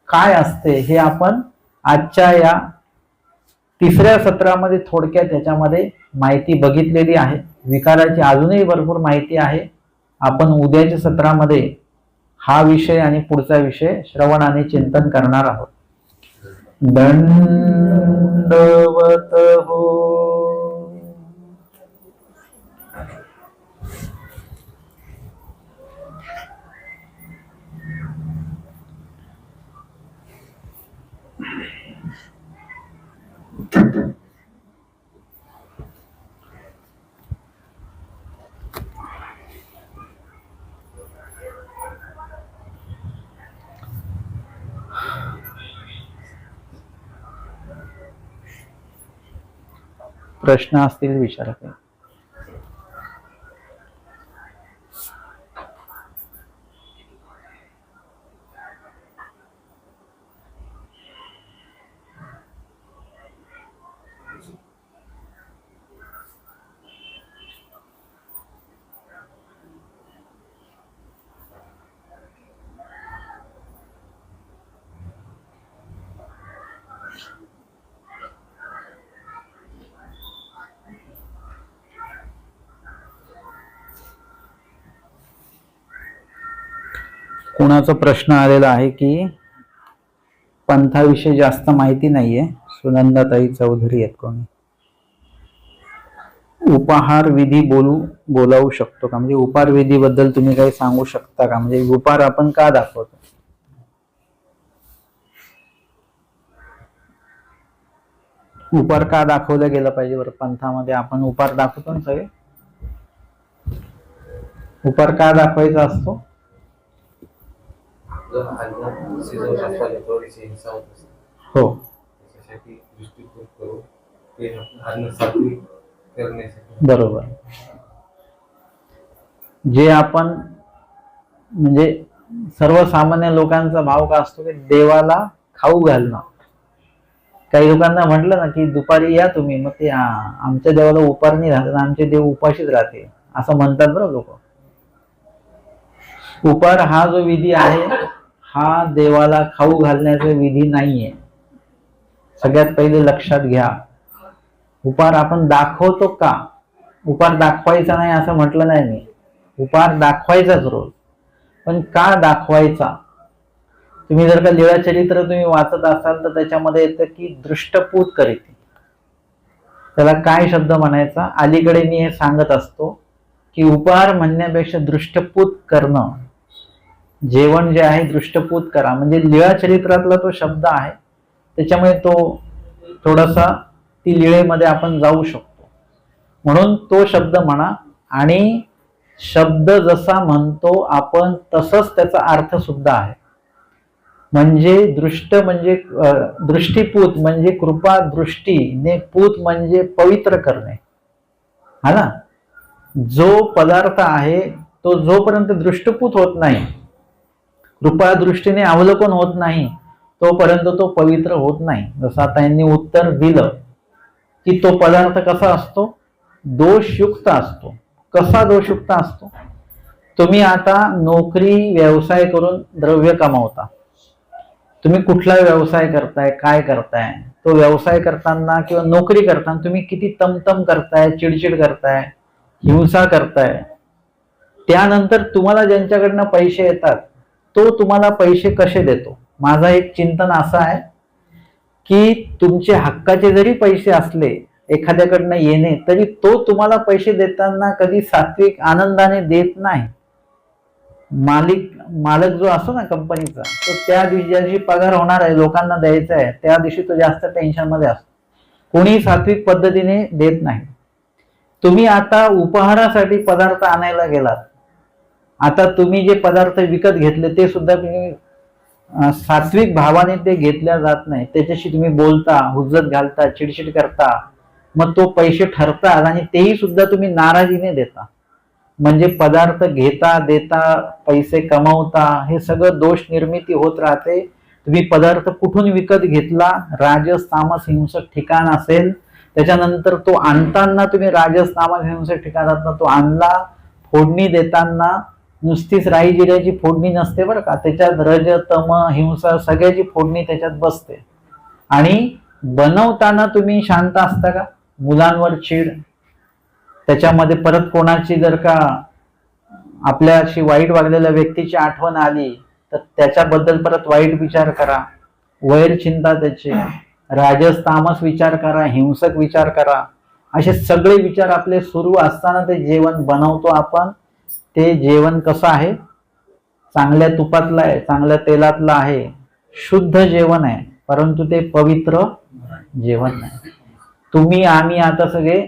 Speaker 1: काय असते, हे आपण आजच्या या तिसऱ्या सत्रामध्ये थोडक्यात ह्याच्यामध्ये माहिती बघितलेली आहे. विकाराची अजूनही भरपूर माहिती आहे. आपण उद्याच्या सत्रामध्ये हा विषय आणि पुढचा विषय श्रवण आणि चिंतन करणार आहोत. दंडवत हो. प्रश्न असतील विचारा. कुणाचा प्रश्न आलेला आहे की पंथाविषयी जास्त माहिती नाहीये. सुनंदाताई चौधरी आहेत कोणी. उपहार विधी बोलावू शकतो का, म्हणजे उपहार विधी बद्दल तुम्ही काही सांगू शकता का, म्हणजे उपहार आपण का दाखवतो. उपहार का दाखवलं गेलं पाहिजे बरं पंथामध्ये. आपण उपहार दाखवतो ना सगळे. उपहार का दाखवायचा असतो. हो, बरोबर. जे आपण म्हणजे सर्वसामान्य लोकांचा भाव का असतो की देवाला खाऊ घालणं. काही लोकांना म्हटलं ना की दुपारी या तुम्ही, मग ते आमच्या देवाला उपार नाही राहत, आमचे देव उपाशीच राहते असं म्हणतात बरं लोक. उपार हा जो विधी आहे हा देवाला खाऊ घालण्याचा विधी नाहीये. सगळ्यात पहिले लक्षात घ्या. उपार आपण दाखवतो का. उपार दाखवायचा नाही असं म्हटलं नाही मी. उपार दाखवायचाच रोज, पण का दाखवायचा. तुम्ही जर का लीळाचरित्र तुम्ही वाचत असाल तर त्याच्यामध्ये येतं की दृष्टपूत करीती. त्याला काय शब्द म्हणायचा. अलीकडे मी हे सांगत असतो की उपहार म्हणण्यापेक्षा दृष्टपूत करणं. जेवण जे आहे दृष्टपूत करा, म्हणजे लीळाचरित्रातला तो शब्द आहे. त्याच्यामुळे तो थोडासा ती लीळेमध्ये आपण जाऊ शकतो. म्हणून तो शब्द म्हणा. आणि शब्द जसा म्हणतो आपण तसंच त्याचा अर्थ सुद्धा आहे. म्हणजे दृष्ट म्हणजे दृष्टीपूत म्हणजे कृपा दृष्टी ने पूत म्हणजे पवित्र करणे. हा ना. जो पदार्थ आहे तो जोपर्यंत दृष्टपूत होत नाही, कृपा दृष्टीने अवलोकन होत नाही, तोपर्यंत तो पवित्र होत नाही. जसं आता यांनी उत्तर दिलं की तो पदार्थ कसा असतो, दोषयुक्त असतो. कसा दोषयुक्त असतो. तुम्ही आता नोकरी व्यवसाय करून द्रव्य कमावता. तुम्ही कुठला व्यवसाय करताय, काय करताय, तो व्यवसाय करताना किंवा नोकरी करताना तुम्ही किती तमतम करताय, चिडचिड करताय, हिंसा करताय. त्यानंतर तुम्हाला ज्यांच्याकडनं पैसे येतात तो तुम्हाला पैसे कसे देतो. माझा एक चिंतन असं आहे की तुमचे हक्काचे जरी पैसे असले एखाद्याकडनं येणे, तरी तो तुम्हाला पैसे देताना कधी सात्विक आनंदाने देत नाही. मालक जो असतो ना कंपनीचा, तो त्या दिवशी ज्या दिवशी पगार होणार आहे, लोकांना द्यायचा आहे, त्या दिवशी तो जास्त टेन्शन मध्ये असतो. कोणी सात्विक पद्धतीने देत नाही. तुम्ही आता उपहारासाठी पदार्थ आणायला गेलात, आता तुम्ही जे पदार्थ विकत घेतले ते सुद्धा तुम्ही सात्विक भावाने ते घेतल्या जात नाही. त्याच्याशी तुम्ही बोलता, हुज्जत घालता, चिडचिड करता, मग तो पैसे ठरतात आणि तेही सुद्धा तुम्ही नाराजीने देता. म्हणजे पदार्थ घेता, देता, पैसे कमवता, हे सगळं दोष निर्मिती होत राहते. तुम्ही पदार्थ कुठून विकत घेतला, राजस तामस हिंसक ठिकाण असेल, त्याच्यानंतर तो आणताना तुम्ही राजस तामस हिंसक ठिकाणात तो आणला. फोडणी देताना नुसतीच राई जिऱ्याची फोडणी नसते बरं का, त्याच्यात रज तम हिंसा सगळ्याची फोडणी त्याच्यात बसते. आणि बनवताना तुम्ही शांत असता का? मुलांवर चीड, त्याच्यामध्ये परत कोणाची जर का आपल्याशी वाईट वागलेल्या व्यक्तीची आठवण आली तर त्याच्याबद्दल परत वाईट विचार करा, वैर चिंता त्याचे, राजस तामस विचार करा, हिंसक विचार करा. असे सगळे विचार आपले सुरू असताना ते जेवण बनवतो आपण. ते जेवण कसं आहे? चांगल्या तुपातलं आहे, चांगल्या तेलातलं आहे, शुद्ध जेवण आहे, परंतु ते पवित्र जेवण नाही. तुम्ही आम्ही आता सगळे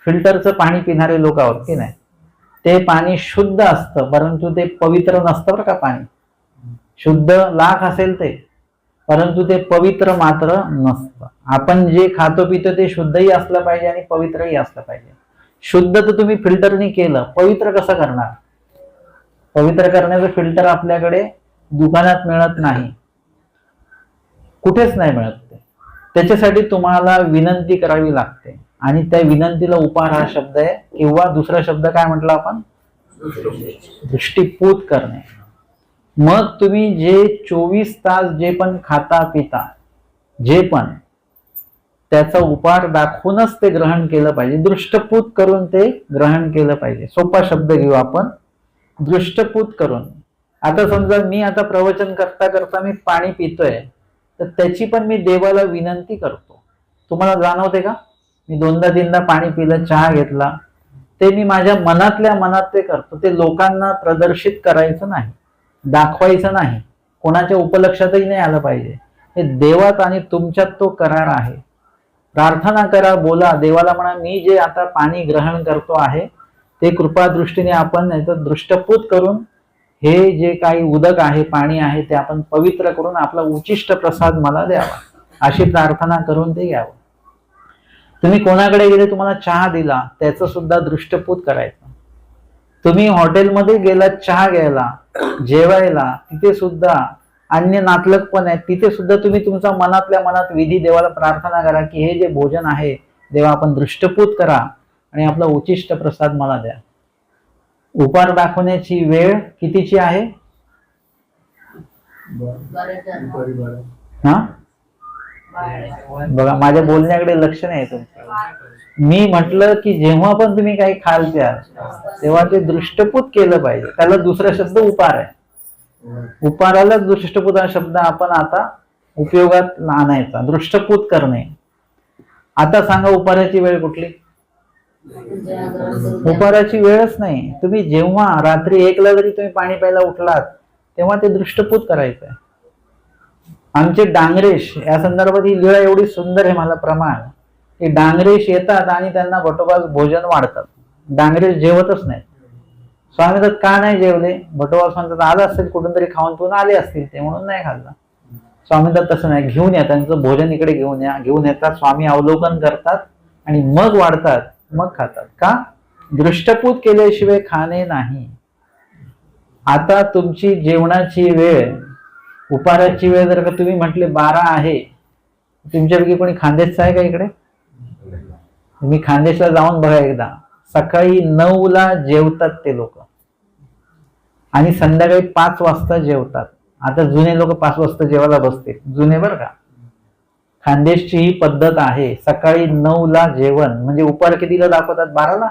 Speaker 1: फिल्टरचं पाणी पिणारे लोक आहोत की नाही? ते पाणी शुद्ध असतं, परंतु ते पवित्र नसतं बरं का. पाणी शुद्ध लाख असेल ते, परंतु ते पवित्र मात्र नसतं. आपण जे खातो पितो ते शुद्धही असलं पाहिजे आणि पवित्रही असलं पाहिजे. शुद्ध तर तुम्ही फिल्टरने केलं, पवित्र कसं करणार? पवित्र करण्याचं फिल्टर आपल्याकडे दुकानात मिळत नाही, कुठेच नाही मिळत ते. त्याच्यासाठी तुम्हाला विनंती करावी लागते आणि त्या विनंतीला उपहार हा शब्द आहे, किंवा दुसरा शब्द काय म्हटलं आपण? दृष्टीपूत करणे. मग तुम्ही जे 24 तास जे पण खाता पिता, जे पण, त्याचा उपहार दाखवूनच ते ग्रहण केलं पाहिजे. दृष्टपूत करून ते ग्रहण केलं पाहिजे. सोपा शब्द घेऊ आपण, दृष्टपूत करून. आता समजा मी आता प्रवचन करता करता मी पाणी पितोय, तर त्याची पण मी देवाला विनंती करतो. तुम्हाला जाणवते का? मी 2दा-3दा पाणी पिलं, चहा घेतला, ते मी माझ्या मनातल्या मनात ते करतो. ते लोकांना प्रदर्शित करायचं नाही, दाखवायचं नाही, कोणाच्या उपलक्षातही नाही आलं पाहिजे. हे देवात आणि तुमच्यात तो करार आहे. प्रार्थना करा, बोला देवाला, म्हणा मी जे आता पाणी ग्रहण करतो आहे ते कृपा दृष्टीने आपण नाही तर दृष्टपूत करून हे जे काही उदक आहे, पाणी आहे, ते आपण पवित्र करून आपला उचिष्ट प्रसाद मला द्यावा, अशी प्रार्थना करून ते घ्यावं. तुम्ही कोणाकडे गेले, तुम्हाला चहा दिला, त्याचं सुद्धा दृष्टपूत करायचं. तुम्ही हॉटेलमध्ये गेलात चहा घ्यायला, जेवायला, तिथे सुद्धा अन्य नातलग पण आहेत, तिथे सुद्धा तुम्ही तुमचा मनातल्या मनात विधी देवाला प्रार्थना करा की हे जे भोजन आहे देवा आपण दृष्टपूत करा आणि आपला उचिष्ट प्रसाद मला द्या. उपहार दाखवण्याची वेळ कितीची आहे? हा, बघा माझ्या बोलण्याकडे लक्ष नाही तुमचं. मी म्हटलं की जेव्हा पण तुम्ही काही खाल प्याल तेव्हा ते दृष्टपूत केलं पाहिजे. त्याला दुसरा शब्द उपहार आहे. उपहाराला दृष्टपूत हा शब्द आपण आता उपयोगात आणायचा, दृष्टपूत करणे. आता सांगा उपहाराची वेळ कुठली? उपहाराची वेळच नाही. तुम्ही जेव्हा रात्री 1ला जरी तुम्ही पाणी प्यायला उठलात तेव्हा ते दृष्टपूत करायचं आहे. आमचे डांगरेश या संदर्भात ही लीळा एवढी सुंदर आहे मला प्रमाण. हे डांगरेश येतात आणि त्यांना भटोबास भोजन वाढतात. डांगरेश जेवतच नाही. स्वामी म्हणतात का नाही जेवले? भटोबास म्हणतात आलं असेल कुठून तरी खाऊन पिऊन आले असतील ते म्हणून नाही खाल्लं. स्वामी म्हणतात तसं नाही, घेऊन या त्यांचं भोजन इकडे घेऊन या. घेऊन येतात, स्वामी अवलोकन करतात आणि मग वाढतात, मग खातात. का? दृष्टपूत केल्याशिवाय खाणे नाही. आता तुमची जेवणाची वेळ, उपहाराची वेळ जर का तुम्ही म्हटले 12 आहे, तुमच्यापैकी कोणी खानदेशचा आहे का इकडे? तुम्ही खानदेशला जाऊन बघा एकदा. सकाळी 9ला जेवतात ते लोक आणि संध्याकाळी 5 वाजता जेवतात. आता जुने लोक 5 वाजता जेवायला बसते, जुने बरं का. खानदेशची ही पद्धत आहे. सकाळी 9ला जेवण. म्हणजे उपहार कितीला दाखवतात? 12ला.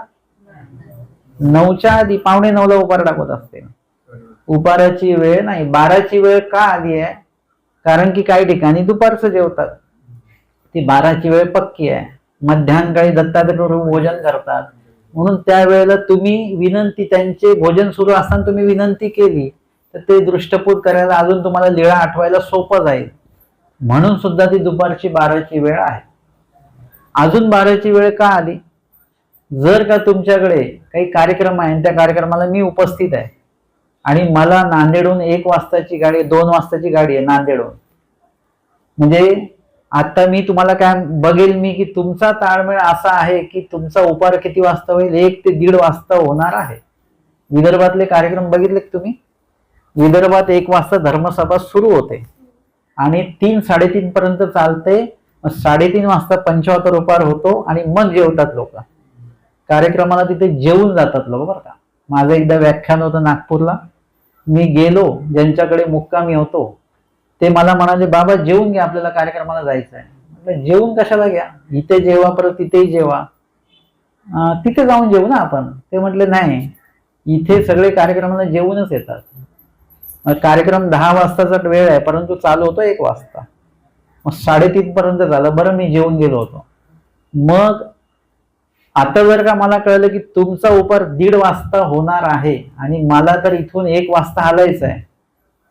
Speaker 1: 9च्या आधी, 8:45ला उपहार दाखवत असते. उपहाराची वेळ नाही, 12ची वेळ का आली आहे? कारण की काही ठिकाणी दुपारचं जेवतात. ती 12ची वेळ पक्की आहे. मध्यान्काळी दत्तात्रय भोजन करतात. म्हणून त्यावेळेला तुम्ही विनंती, त्यांचे भोजन सुरू असताना तुम्ही विनंती केली तर ते दृष्टपूत करायला अजून तुम्हाला लीळा आठवायला सोपं जाईल. म्हणून सुद्धा ती दुपारची 12ची वेळ आहे. अजून 12ची वेळ का आली? जर का तुमच्याकडे काही कार्यक्रम आहे आणि त्या कार्यक्रमाला मी उपस्थित आहे आणि मला नांदेडहून 1 वाजताची गाडी, 2 वाजताची गाडी आहे नांदेडहून, म्हणजे आता मी तुम्हाला काय बघेल मी की तुमचा ताळमेळ असा आहे की तुमचा उपार किती वाजता होईल? 1 ते 1:30 वाजता होणार आहे. विदर्भातले कार्यक्रम बघितले तुम्ही? विदर्भात 1 वाजता धर्मसभा सुरू होते आणि 3-3:30 पर्यंत चालते. 3:30 वाजता 75 उपार होतो आणि मग जेवतात लोक. कार्यक्रमाला तिथे जेवून जातात लोक बरं का. माझं एकदा व्याख्यान होतं नागपूरला, मी गेलो, ज्यांच्याकडे मुक्कामी होतो ते मला म्हणाले, बाबा जेवून घ्या, आपल्याला कार्यक्रमाला जायचं आहे. म्हटलं जेवून कशाला घ्या, इथे जेवा परत तिथेही जेवा, तिथे जाऊन जेवू ना आपण. ते म्हटले नाही, इथे सगळे कार्यक्रमाला जेवूनच येतात. कार्यक्रम 10 वाजताचा वेळ आहे परंतु चालू होतो 1 वाजता. मग 3:30 पर्यंत झालं. बरं मी जेवून गेलो होतो. मग आता जर का मला कळलं की तुमचा उपार 1:30 वाजता होणार आहे आणि मला तर इथून 1 वाजता हालायचं आहे,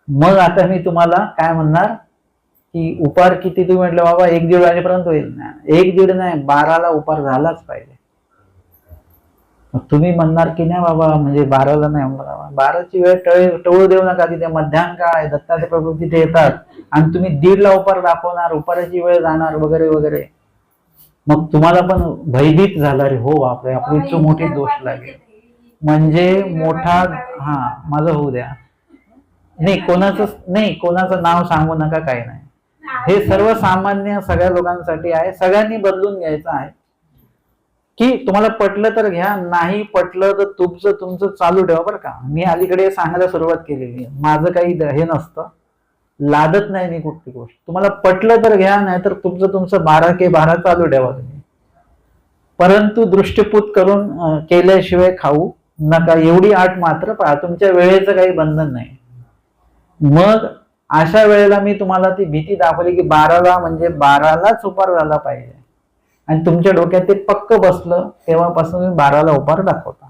Speaker 1: मग आता मी तुम्हाला काय म्हणणार की उपार किती? तुम्ही म्हटलं बाबा 1-1:30 वाजेपर्यंत होईल. 1-1:30 नाही, 12ला उपार झालाच पाहिजे. तुम्ही म्हणणार की नाही बाबा, म्हणजे 12ला नाही, 12ची वेळ टळू देऊ नका. तिथे मध्याह्न काळ आहे, दत्तात्रय प्रभू तिथे येतात आणि तुम्ही 1:30ला उपार दाखवणार, उपाराची वेळ जाणार वगैरे वगैरे. मग तुम्हाला पण भयभीत झाला, रे हो बापरे आपली इतकी मोठी दोष लागेल, म्हणजे मोठा, माझं होऊ द्या, नाही कोणाचं नाव सांगू नका, काही नाही. हे सर्वसामान्य सगळ्या लोकांसाठी आहे. सगळ्यांनी बदलून घ्यायचं आहे की तुम्हाला पटलं तर घ्या, नाही पटलं तर तुमचं चालू ठेवा बरं का. मी अलीकडे सांगायला सुरुवात केलेली आहे, माझं काही हे नसतं, लादत नाही मी कुठली गोष्ट. तुम्हाला पटलं तर घ्या, नाही तर तुमचं 12 चालू ठेवा तुम्ही, परंतु दृष्टीपूत करून केल्याशिवाय खाऊ नका. एवढी आट मात्र पाळा. तुमच्या वेळेचं काही बंधन नाही. मग अशा वेळेला मी तुम्हाला ती भीती दाखवली की 12ला म्हणजे 12लाच उपार झाला पाहिजे आणि तुमच्या डोक्यात ते पक्क बसलं, तेव्हापासून तुम्ही 12ला उपार दाखवता.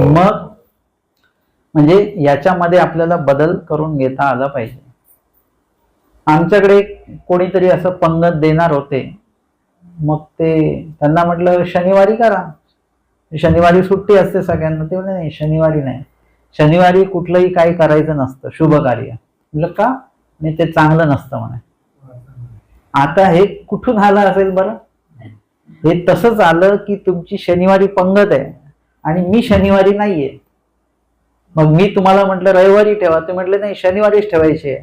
Speaker 1: मग म्हणजे याच्यामध्ये आपल्याला बदल करून घेता आला पाहिजे. आमच्याकडे कोणीतरी असं पंगत देणार होते, मग त्यांना म्हटलं शनिवारी करा, शनिवारी सुट्टी असते सगळ्यांना. ते म्हणे नाही, शनिवारी नाही, शनिवारी कुठलंही काही करायचं नसतं, शुभ कार्य. म्हटलं का? नाही, ते चांगलं नसतं म्हणे. आता हे कुठून आलं असेल बरं? हे तसंच आलं की तुमची शनिवारी पंगत आहे आणि मी शनिवारी नाहीये. मग मी तुम्हाला म्हटलं रविवारी ठेवा, ते म्हटले नाही शनिवारीच ठेवायचे.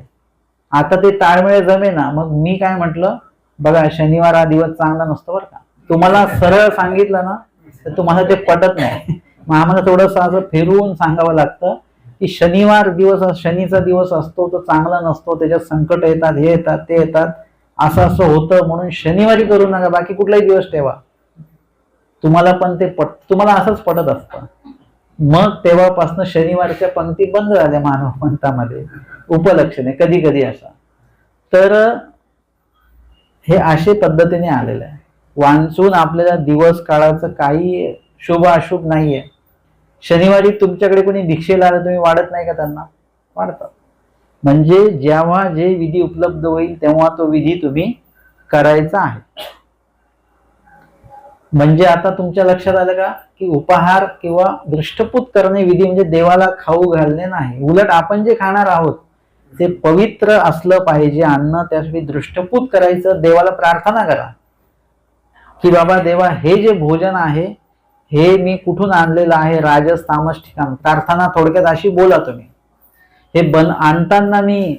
Speaker 1: आता ते ताळमेळ जमेना. मग मी काय म्हटलं, बघा शनिवार हा दिवस चांगला नसतो बरं का. तुम्हाला सरळ सांगितलं ना तर तुम्हाला ते पटत नाही. मग आम्हाला थोडंसं असं फिरवून सांगावं लागतं की शनिवार दिवस, शनीचा दिवस असतो तो चांगला नसतो, त्याच्यात संकट येतात, हे येतात, ते येतात, असं होतं, म्हणून शनिवारी करू नका, बाकी कुठलाही दिवस ठेवा. तुम्हाला पण ते तुम्हाला असंच पटत असतं. मग तेव्हापासून शनिवारच्या पंक्ती बंद झाल्या मानव पंथामध्ये, उपलक्षणे कधी कधी असा. तर हे अशा पद्धतीने आलेलं आहे. वांचून आपल्याला दिवस काळाचं काही शुभ अशुभ नाहीये. शनिवारी तुमच्याकडे कोणी भिक्षेला आलं, तुम्ही वाढत नाही का त्यांना? वाढतात. म्हणजे जेव्हा जे विधी उपलब्ध होईल तेव्हा तो विधी तुम्ही करायचा आहे. म्हणजे आता तुमच्या लक्षात आलं का की उपहार किंवा दृष्टपूत करणे विधी म्हणजे देवाला खाऊ घालणे नाही. उलट आपण जे खाणार आहोत ते पवित्र असलं पाहिजे अन्न, त्यासाठी दृष्टपूत करायचं, देवाला प्रार्थना करा की बाबा देवा हे जे भोजन आहे हे मी कुठून आणलेलं आहे, राजस तामस ठिकाण. प्रार्थना थोडक्यात अशी बोला तुम्ही. हे आणताना मी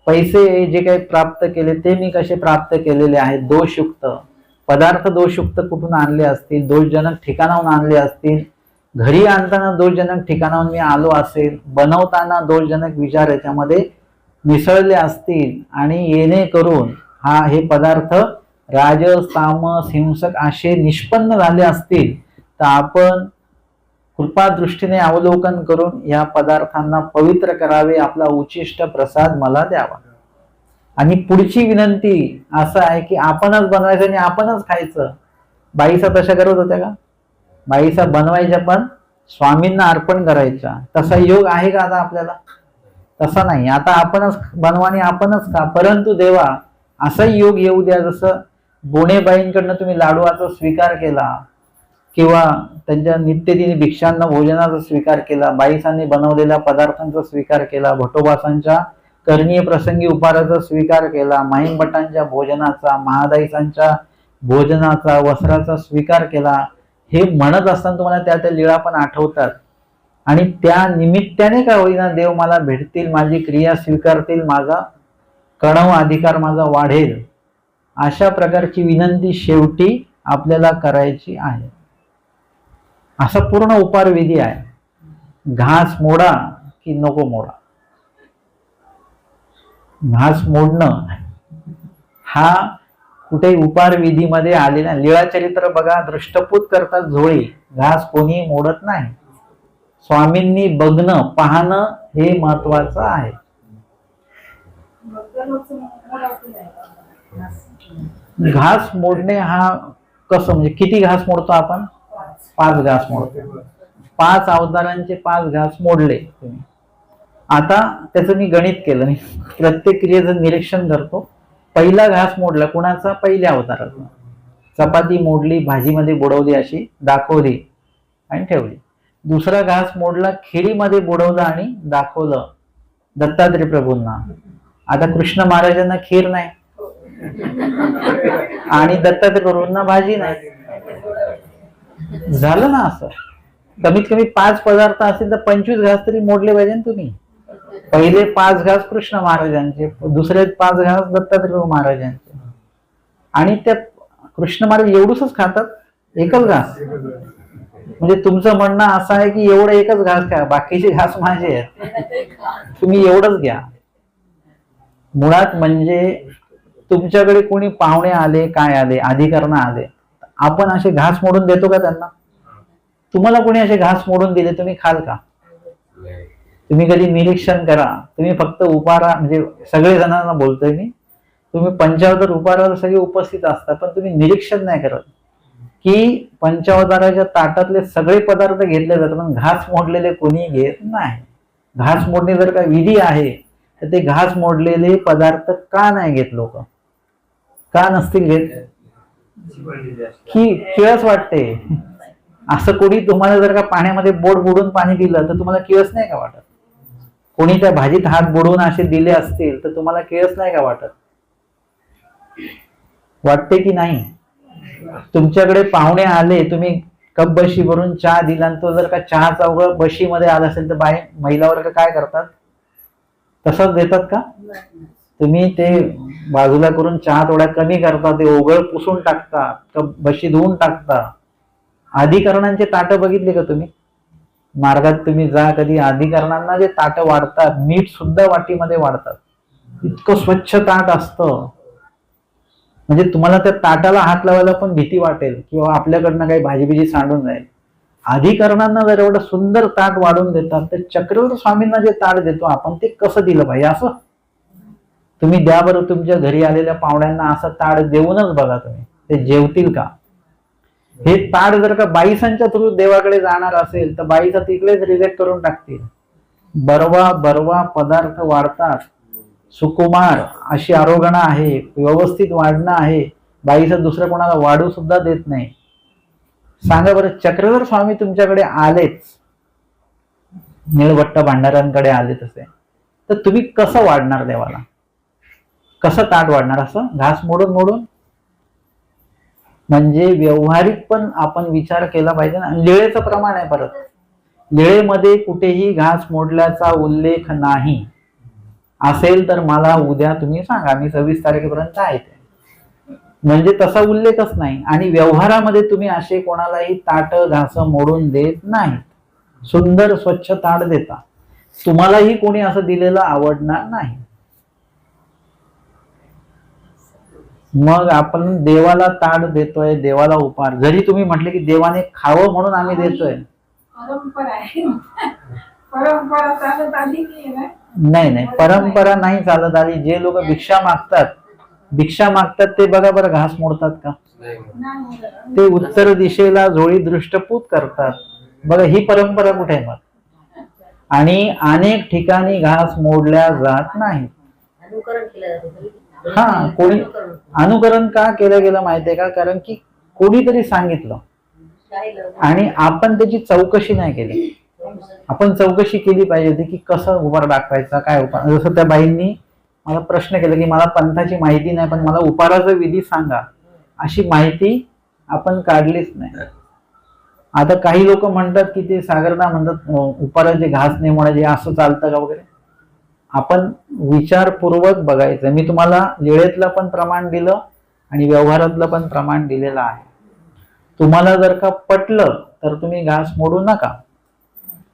Speaker 1: पैसे जे काही प्राप्त केले ते मी कसे प्राप्त केलेले आहेत, दोषयुक्त पदार्थ, दोषयुक्त कुठून आणले असतील, दोषजनक ठिकाणाहून आणले असतील, घरी आणताना दोषजनक ठिकाणाहून मी आलो असेल, बनवताना दोषजनक विचार याच्यामध्ये मिसळले असतील आणि येणे करून हे पदार्थ राजस तामस हिंसक असे निष्पन्न झाले असतील तर आपण कृपादृष्टीने अवलोकन करून या पदार्थांना पवित्र करावे, आपला उचिष्ट प्रसाद मला द्यावा. आणि पुढची विनंती असं आहे की आपणच बनवायचं आणि आपणच खायचं. बाईसा तशा करत होत्या का? बाईसा बनवायच्या पण स्वामींना अर्पण करायच्या. तसा योग आहे का आता आपल्याला? तसा नाही. आता आपणच बनवा आणि आपणच का. परंतु देवा असा योग येऊ द्या जसं बोणेबाईंकडनं तुम्ही लाडूचा स्वीकार केला किंवा त्यांच्या नित्यदिनी भिक्षांना भोजनाचा स्वीकार केला, बाईसांनी बनवलेल्या पदार्थांचा स्वीकार केला, भटोबासांच्या करणीय प्रसंगी उपहाराचा स्वीकार केला, माहीम भटांच्या भोजनाचा, महादाईसांच्या भोजनाचा, वस्त्राचा स्वीकार केला. हे म्हणत असताना तुम्हाला त्या लीळा पण आठवतात आणि त्या निमित्ताने का होईना देव मला भेटतील, माझी क्रिया स्वीकारतील, माझा कणव अधिकार माझा वाढेल, अशा प्रकारची विनंती शेवटी आपल्याला करायची आहे. असा पूर्ण उपार विधी आहे. घास मोडा की नको मोडा. घास मोडणं हा कुठे उपार विधीमध्ये आलेला. लीळाचरित्र बघा, दृष्टपूत करतात झोळी, घास कोणी मोडत नाही. स्वामींनी बघणं पाहणं हे महत्वाचं आहे. घास मोडणे हा कसं, म्हणजे किती घास मोडतो आपण? 5 घास मोडतो. 5 अवतारांचे 5 घास मोडले तुम्ही. आता त्याचं मी गणित केलं, मी प्रत्येक क्रियेचं निरीक्षण करतो. पहिला घास मोडला कुणाचा? पहिल्या अवताराचा. चपाती मोडली, भाजीमध्ये बुडवली, अशी दाखवली आणि ठेवली. दुसरा घास मोडला, खिरीमध्ये बुडवलं आणि दाखवलं दत्तात्रय प्रभूंना. आता कृष्ण महाराजांना खीर नाही आणि दत्तात्रय प्रभूंना भाजी नाही. झालं ना असं? कमीत कमी 5 पदार्थ असतील तर 25 घास तरी मोडले पाहिजे ना तुम्ही. पहिले 5 घास कृष्ण महाराजांचे, दुसरे 5 घास दत्तात्रय महाराजांचे. आणि त्या कृष्ण महाराज एवढूसच खातात, एकच घास. म्हणजे तुमचं म्हणणं असं आहे की एवढं एकच घास खा, बाकीचे घास माझे आहेत, तुम्ही एवढंच घ्या. मुळात म्हणजे तुमच्याकडे कोणी पाहुणे आले, काय आले, अधिकरण आले, आपण असे घास मोडून देतो का त्यांना? तुम्हाला कोणी असे घास मोडून दिले तुम्ही खाल का? तुम्ही कधी निरीक्षण करा. तुम्ही फक्त उपारा, म्हणजे सगळे जणांना बोलतोय मी, तुम्ही पंचावतार उपारावर सगळे उपस्थित असतात, पण तुम्ही निरीक्षण नाही करत की पंचावताराच्या ताटातले सगळे पदार्थ घेतले जातात पण घास मोडलेले कोणी घेत नाही. घास मोडणे जर का विधी आहे तर ते घास मोडलेले पदार्थ का नाही घेत लोक? का नसतील घेत? की किळस वाटते. असं कोणी तुम्हाला जर का पाण्यामध्ये बोट बुडून पाणी दिलं तर तुम्हाला किळस नाही का वाटत? कोणी त्या भाजीत हात बुडवून असे दिले असतील तर तुम्हाला किळस नाही का वाटत? वाटते की नाही? तुमच्याकडे पाहुणे आले, तुम्ही कप बशी भरून चहा दिला आणि तो जर का चहाचा उघड बशीमध्ये आला असेल तर महिला वर्ग काय करतात? तसंच देतात का? तुम्ही ते बाजूला करून चहा थोडा कमी करता, ते ओघळ पुसून टाकता, कप बशी धुवून टाकता. अधिकरणांचे ताटं बघितले का तुम्ही? मार्गात तुम्ही जा कधी, अधिकरणांना जे ताटं वाढतात, मीठ सुद्धा वाटीमध्ये वाढतात. इतकं स्वच्छ ताट असतं, म्हणजे तुम्हाला त्या ताटाला हात लावायला पण भीती वाटेल किंवा आपल्याकडनं काही भाजीबिजी सांडून जाईल. अधिकरणांना जर एवढं सुंदर ताट वाढून देतात तर चक्रवर्ती स्वामींना जे ताट देतो आपण ते कसं दिलं पाहिजे? असं तुम्ही द्या बरं तुमच्या घरी आलेल्या पाहुण्यांना असं ताट देऊनच बघा तुम्ही, ते जेवतील का? हे ताट जर का बाईसांच्या थ्रू देवाकडे जाणार असेल तर बाईसा तिकडेच रिजेक्ट करून टाकतील. बरवा बरवा पदार्थ वाढतात, सुकुमार अशी आरोगणा आहे, व्यवस्थित वाढणं आहे, बाईचं दुसरं कोणाला वाढू सुद्धा देत नाही. सांगा बरं, चक्रधर स्वामी तुमच्याकडे आलेच, निळवट्ट भांडारांकडे आले तसे, तर तुम्ही कसं वाढणार देवाला? कसं ताट वाढणार? असं घास मोडून मोडून? म्हणजे व्यवहारिक पण आपण विचार केला पाहिजे ना. लीळेचं प्रमाण आहे. परत लीळेमध्ये कुठेही घास मोडल्याचा उल्लेख नाही. असेल तर मला उद्या तुम्ही सांगा, मी 26 तारखेपर्यंत आहे. म्हणजे तसा उल्लेखच नाही. आणि व्यवहारामध्ये तुम्ही असे कोणालाही ताट घास मोडून देत नाही. सुंदर स्वच्छ ताट देता. तुम्हालाही कोणी असं दिलेलं आवडणार नाही. मग आपण देवाला ताट देतोय, देवाला उपहार, जरी तुम्ही म्हटले की देवाने खावं म्हणून आम्ही देतोय,
Speaker 2: परंपरा चालत आली
Speaker 1: नाही, परंपरा नाही चालत आली. जे लोक भिक्षा मागतात ते बघा बरं घास मोडतात का?
Speaker 2: नाही.
Speaker 1: ते उत्तर दिशेला झोळी दृष्टपूत करतात. बघा ही परंपरा कुठे आहे मग? आणि अनेक ठिकाणी घास मोडल्या जात नाही. हा, कोणी अनुकरण का केलं गेलं माहितीये का? कारण की कोणीतरी सांगितलं आणि आपण त्याची चौकशी नाही केली. आपण चौकशी केली पाहिजे होती की कसं उपार दाखवायचा, काय उपार. जसं त्या बाईंनी मला प्रश्न केला की मला पंथाची माहिती नाही पण मला उपाराचा विधी सांगा, अशी माहिती आपण काढलीच नाही. आता काही लोक म्हणतात की ते सागरना म्हणतात उपाराचे घास नाही म्हणायचे, असं चालतं का वगैरे. आपण विचारपूर्वक बघायचं. मी तुम्हाला लिळेतलं पण प्रमाण दिलं आणि व्यवहारातलं पण प्रमाण दिलेलं आहे. तुम्हाला जर का पटलं तर तुम्ही घास मोडू नका.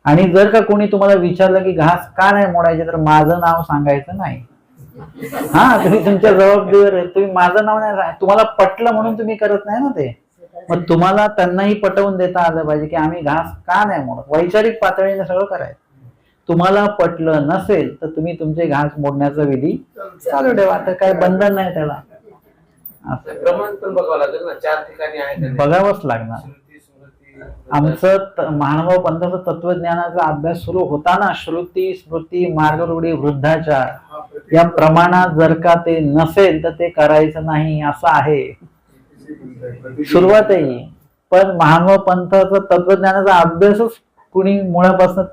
Speaker 1: आणि जर का कोणी तुम्हाला विचारलं की घास का नाही मोडायचे तर माझं नाव सांगायचं नाही. हा, तुम्ही तुमच्या जबाबदारीवर आहे. तुम्ही माझं नाव नाही सांगा. तुम्हाला पटलं म्हणून तुम्ही करत नाही ना ते. मग तुम्हाला त्यांनाही पटवून देता आलं पाहिजे की आम्ही घास का नाही मोडत. वैचारिक पातळीने सगळं करायचं. तुम्हाला पटलं नसेल तर तुम्ही तुमचे घास मोडण्याचा विधी चालू ठेवा. तर काय बंधन नाही त्याला.
Speaker 3: प्रमाण पण बघावं लागेल ना, 4 ठिकाणी आहे.
Speaker 1: बघावंच लागणार. आमचं महानुभाव पंथाचं तत्वज्ञानाचा अभ्यास सुरू होताना श्रुती स्मृती मार्गरूढी वृद्धाचार या प्रमाणात जर का ते नसेल तर ते करायचं नाही असं आहे. सुरुवात आहे. पण महानुभाव पंथाचा तत्वज्ञानाचा अभ्यासच कुणी मुळापासून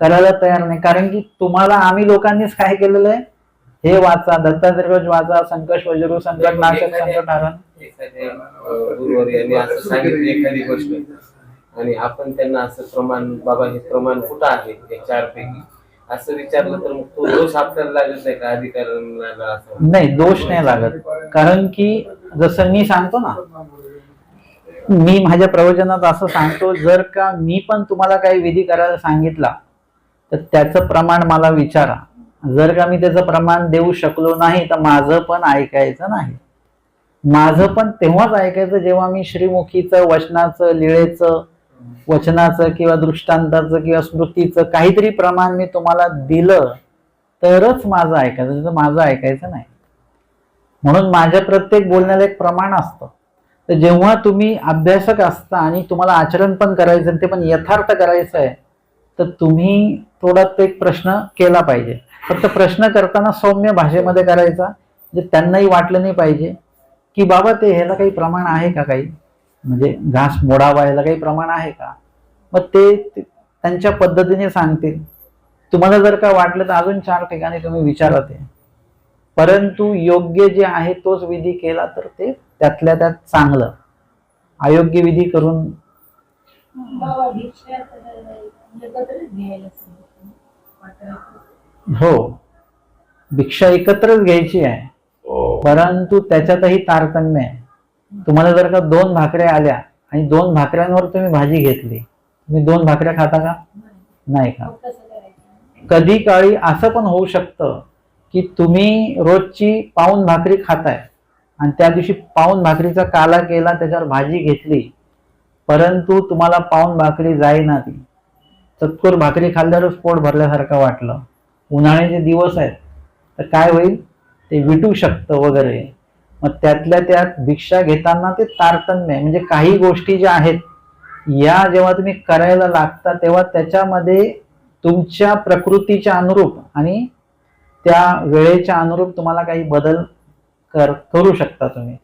Speaker 1: करायला तयार नाही. कारण की तुम्हाला आम्ही लोकांनीच काय केलेलं आहे, हे वाचा, दत्तात्रय वाचा, संकट वज्रू संकट नाशक संकट हरण.
Speaker 3: गुरुवर यांनी असं सांगितलं एखादी गोष्ट आणि आपण त्यांना असं प्रमाण, बाबा हे प्रमाण कुठं आहे हे 4 पैकी असं विचारलं तर मग तो दोष आपल्याला लागत नाही का? अधिकाऱ्यांना
Speaker 1: नाही, दोष नाही लागत. कारण की जसं मी सांगतो ना, मी माझ्या प्रवचनात असं सांगतो, जर का मी पण तुम्हाला काही विधी करायला सांगितला तर त्याचं प्रमाण मला विचारा. जर का मी त्याचं प्रमाण देऊ शकलो नाही तर माझं पण ऐकायचं नाही. माझं पण तेव्हाच ऐकायचं जेव्हा मी श्रीमुखीचं, वचनाचं, लीळेचं, वचनाचं किंवा दृष्टांताचं किंवा स्मृतीचं काहीतरी प्रमाण मी तुम्हाला दिलं तरच माझं ऐकायचं, तर माझं ऐकायचं नाही. म्हणून माझ्या प्रत्येक बोलण्याला एक प्रमाण असतं. तर जेव्हा तुम्ही अभ्यासक असता आणि तुम्हाला आचरण पण करायचं ते पण यथार्थ करायचं आहे तर तुम्ही थोडा ते प्रश्न केला पाहिजे. फक्त प्रश्न करताना सौम्य भाषेमध्ये करायचा, जे त्यांनाही वाटलं नाही पाहिजे की बाबा ते ह्याला काही प्रमाण आहे का, काही म्हणजे घास मोडावा ह्याला काही प्रमाण आहे का. मग ते त्यांच्या पद्धतीने सांगतील. तुम्हाला जर का वाटलं तर अजून 4 ठिकाणी तुम्ही विचारा ते. परंतु योग्य जे आहे तोच विधी केला तर ते त्यातल्या त्यात चांगलं. अयोग्य विधी करून हो, भिक्षा एकत्रच घ्यायची आहे. परंतु त्याच्यातही तारतम्य आहे. तुम्हाला जर का 2 भाकऱ्या आल्या आणि 2 भाकऱ्यांवर तुम्ही भाजी घेतली, तुम्ही 2 भाकऱ्या खाता का? नाही का. कधी काळी असं पण होऊ शकतं की तुम्ही रोजची पाऊण भाकरी खाताय आणि त्या दिवशी पाऊण भाकरीचा काला केला, त्याच्यावर भाजी घेतली, परंतु तुम्हाला पाऊण भाकरी जाईना. ती चतकोर भाकरी खाल्ल्यावरच पोट भरल्यासारखं वाटलं. उन्हाळ्याचे दिवस आहेत तर काय होईल, ते विटू शकतं वगैरे. मग त्यातल्या त्यात भिक्षा घेताना ते तारतम्य म्हणजे काही गोष्टी ज्या आहेत या जेव्हा तुम्ही करायला लागता तेव्हा त्याच्यामध्ये तुमच्या प्रकृतीच्या अनुरूप आणि त्या वेळेच्या अनुरूप तुम्हाला काही बदल करू शकता तुम्ही.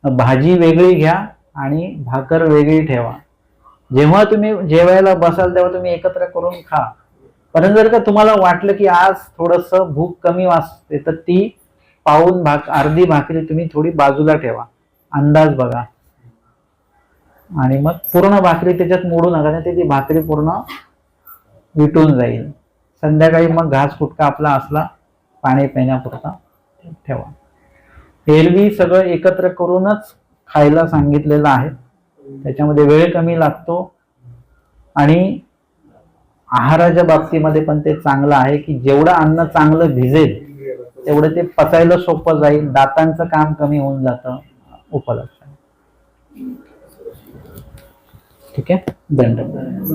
Speaker 1: भाजी वेगळी घ्या आणि भाकर वेगळी ठेवा. जेव्हा तुम्ही जेवायला बसाल तेव्हा तुम्ही एकत्र करून खा. परंतु जर का तुम्हाला वाटलं की आज थोडंसं भूक कमी वाटते तर ती अर्धी भाकरी तुम्ही थोडी बाजूला ठेवा, अंदाज बघा आणि मग पूर्ण भाकरी त्याच्यात मोडू नका, नाही ती भाकरी पूर्ण विटून जाईल. संध्याकाळी मग घास फुटका आपला असला पाणी पिण्यापुरता ठेवा. एरवी सगळं एकत्र करूनच खायला सांगितलेलं आहे. त्याच्यामध्ये वेळ कमी लागतो आणि आहाराच्या बाबतीमध्ये पण ते चांगलं आहे की जेवढं अन्न चांगलं भिजेल तेवढं ते पचायला सोपं जाईल, दातांचं काम कमी होऊन जातं. उपलब्ध. ठीक आहे. धन्यवाद.